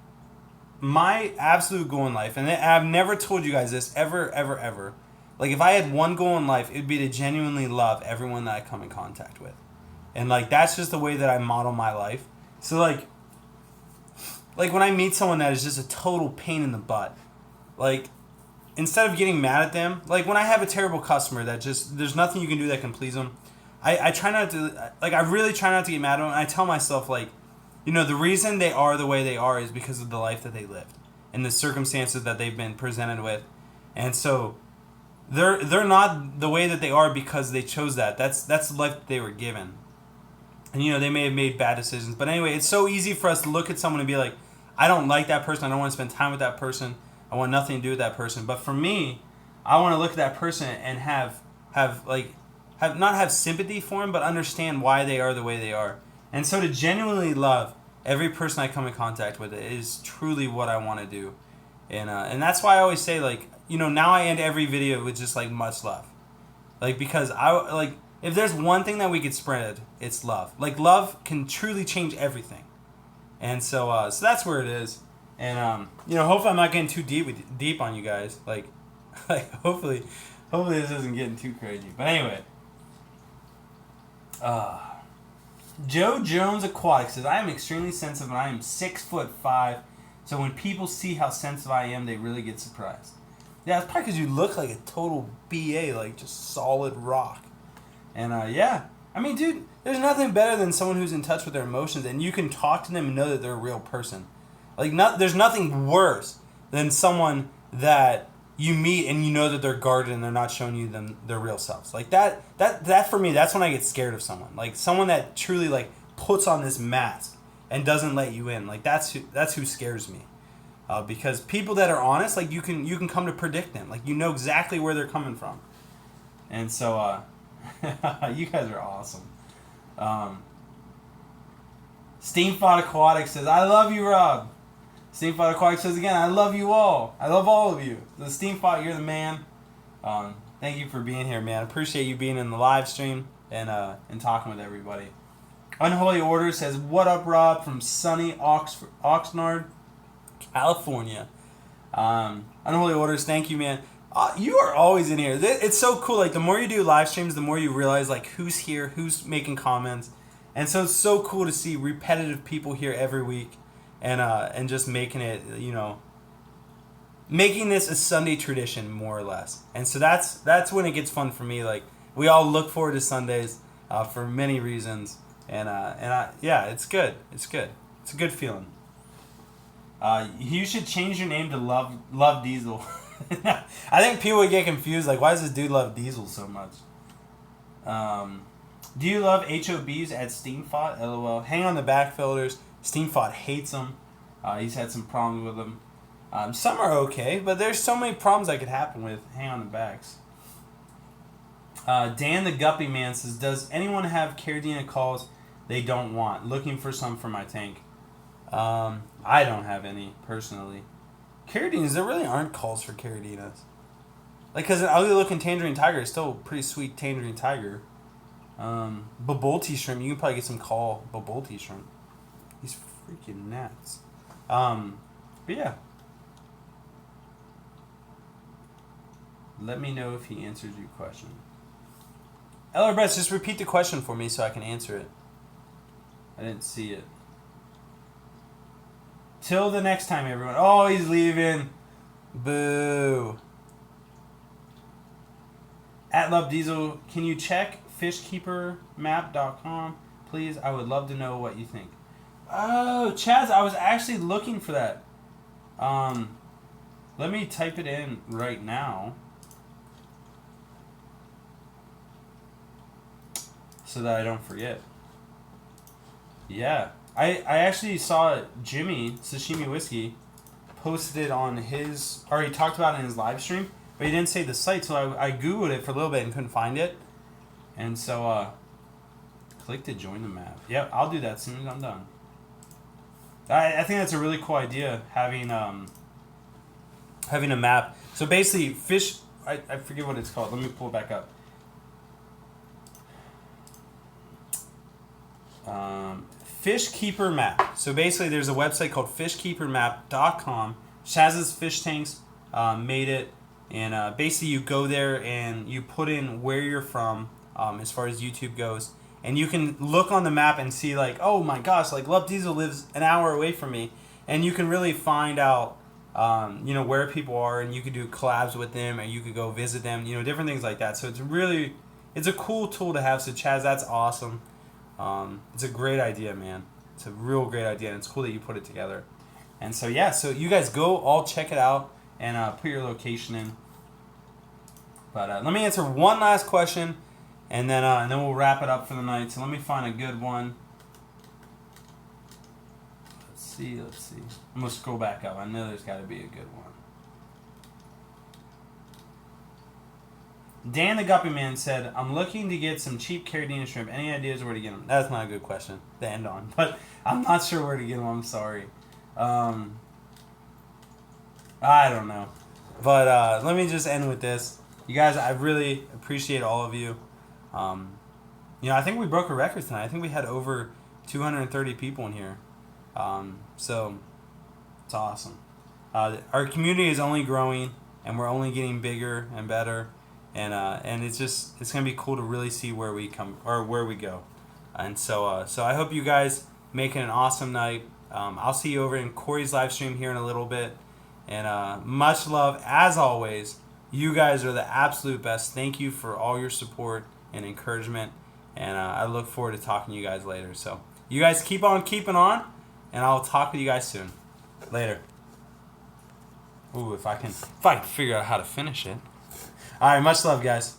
my absolute goal in life, and I've never told you guys this ever, ever, ever. Like if I had one goal in life, it'd be to genuinely love everyone that I come in contact with. And like, that's just the way that I model my life. So like when I meet someone that is just a total pain in the butt, like, instead of getting mad at them, like when I have a terrible customer that just, there's nothing you can do that can please them, I try not to, like, I really try not to get mad at them. And I tell myself, like, you know, the reason they are the way they are is because of the life that they lived and the circumstances that they've been presented with. And so they're not the way that they are because they chose that. That's the life that they were given. And, you know, they may have made bad decisions. But anyway, it's so easy for us to look at someone and be like, I don't like that person. I don't want to spend time with that person. I want nothing to do with that person. But for me, I want to look at that person and not have sympathy for them, but understand why they are the way they are. And so to genuinely love every person I come in contact with is truly what I want to do. And that's why I always say, like, you know, now I end every video with just like much love. Like, because if there's one thing that we could spread, it's love. Like, love can truly change everything. And so that's where it is. And hopefully I'm not getting too deep on you guys. Like hopefully this isn't getting too crazy. But anyway, Joe Jones Aquatics says I am extremely sensitive and I am 6'5". So when people see how sensitive I am, they really get surprised. Yeah, it's probably because you look like a total BA, like just solid rock. And yeah, I mean, dude, there's nothing better than someone who's in touch with their emotions and you can talk to them and know that they're a real person. Like, there's nothing worse than someone that you meet and you know that they're guarded and they're not showing you their real selves. Like that for me, that's when I get scared of someone. Like someone that truly like puts on this mask and doesn't let you in. Like that's who scares me. Because people that are honest, like you can come to predict them. Like you know exactly where they're coming from. And so you guys are awesome. Steamfod Aquatics says, I love you, Rob. Steamfod Aquatics says again, I love you all. I love all of you. The Steamfod, you're the man. Thank you for being here, man. I appreciate you being in the live stream and talking with everybody. Unholy Order says, what up, Rob, from sunny Oxnard, California. Unholy Orders, thank you, man. You are always in here. It's so cool. Like the more you do live streams, the more you realize like who's here, who's making comments, and so it's so cool to see repetitive people here every week, and just making it, making this a Sunday tradition more or less. And so that's when it gets fun for me. Like we all look forward to Sundays for many reasons, yeah, it's good. It's good. It's a good feeling. You should change your name to Love Diesel. I think people would get confused. Like, why does this dude love Diesel so much? Do you love HOBs at Steamfod? LOL. Hang on the back filters. Steamfod hates them. He's had some problems with them. Some are okay, but there's so many problems that could happen with hang on the backs. Dan the Guppy Man says, does anyone have Caridina calls they don't want? Looking for some for my tank. I don't have any, personally. Caridinas, there really aren't calls for Caridinas. Like, because an ugly-looking Tangerine Tiger is still a pretty sweet Tangerine Tiger. Babolti Shrimp, you can probably get some call Babolti Shrimp. These freaking gnats. But yeah. Let me know if he answers your question. Eller Bress, just repeat the question for me so I can answer it. I didn't see it. Till the next time, everyone. Oh, he's leaving. Boo. At Love Diesel, can you check fishkeepermap.com, please? I would love to know what you think. Oh, Chaz, I was actually looking for that. Let me type it in right now so that I don't forget. Yeah. I actually saw Jimmy, Sashimi Whiskey, posted it on his, or he talked about it in his live stream, but he didn't say the site, so I Googled it for a little bit and couldn't find it. And so, click to join the map. Yep, I'll do that as soon as I'm done. I think that's a really cool idea, having a map. So basically, I forget what it's called. Let me pull it back up. Fishkeeper Map. So basically, there's a website called fishkeepermap.com. Shaz's Fish Tanks made it, and basically you go there and you put in where you're from as far as YouTube goes, and you can look on the map and see like, oh my gosh, like Love Diesel lives an hour away from me, and you can really find out where people are, and you could do collabs with them, and you could go visit them, different things like that. So it's a cool tool to have. So Chaz, that's awesome. It's a great idea, man. It's a real great idea, and it's cool that you put it together. And so, yeah, so you guys go all check it out and put your location in. But let me answer one last question, and then we'll wrap it up for the night. So let me find a good one. Let's see. I'm going to scroll back up. I know there's got to be a good one. Dan the Guppy Man said, I'm looking to get some cheap Caridina shrimp. Any ideas where to get them? That's not a good question to end on, but I'm not sure where to get them. I'm sorry. I don't know. But let me just end with this. You guys, I really appreciate all of you. I think we broke a record tonight. I think we had over 230 people in here. So It's awesome. Our community is only growing, and we're only getting bigger and better, and it's gonna be cool to really see where we go, and so I hope you guys make it an awesome night. I'll see you over in Corey's live stream here in a little bit, and much love as always. You guys are the absolute best. Thank you for all your support and encouragement, and I look forward to talking to you guys later. So you guys keep on keeping on, and I'll talk with you guys soon. Later. Ooh, if I can figure out how to finish it. All right, much love, guys.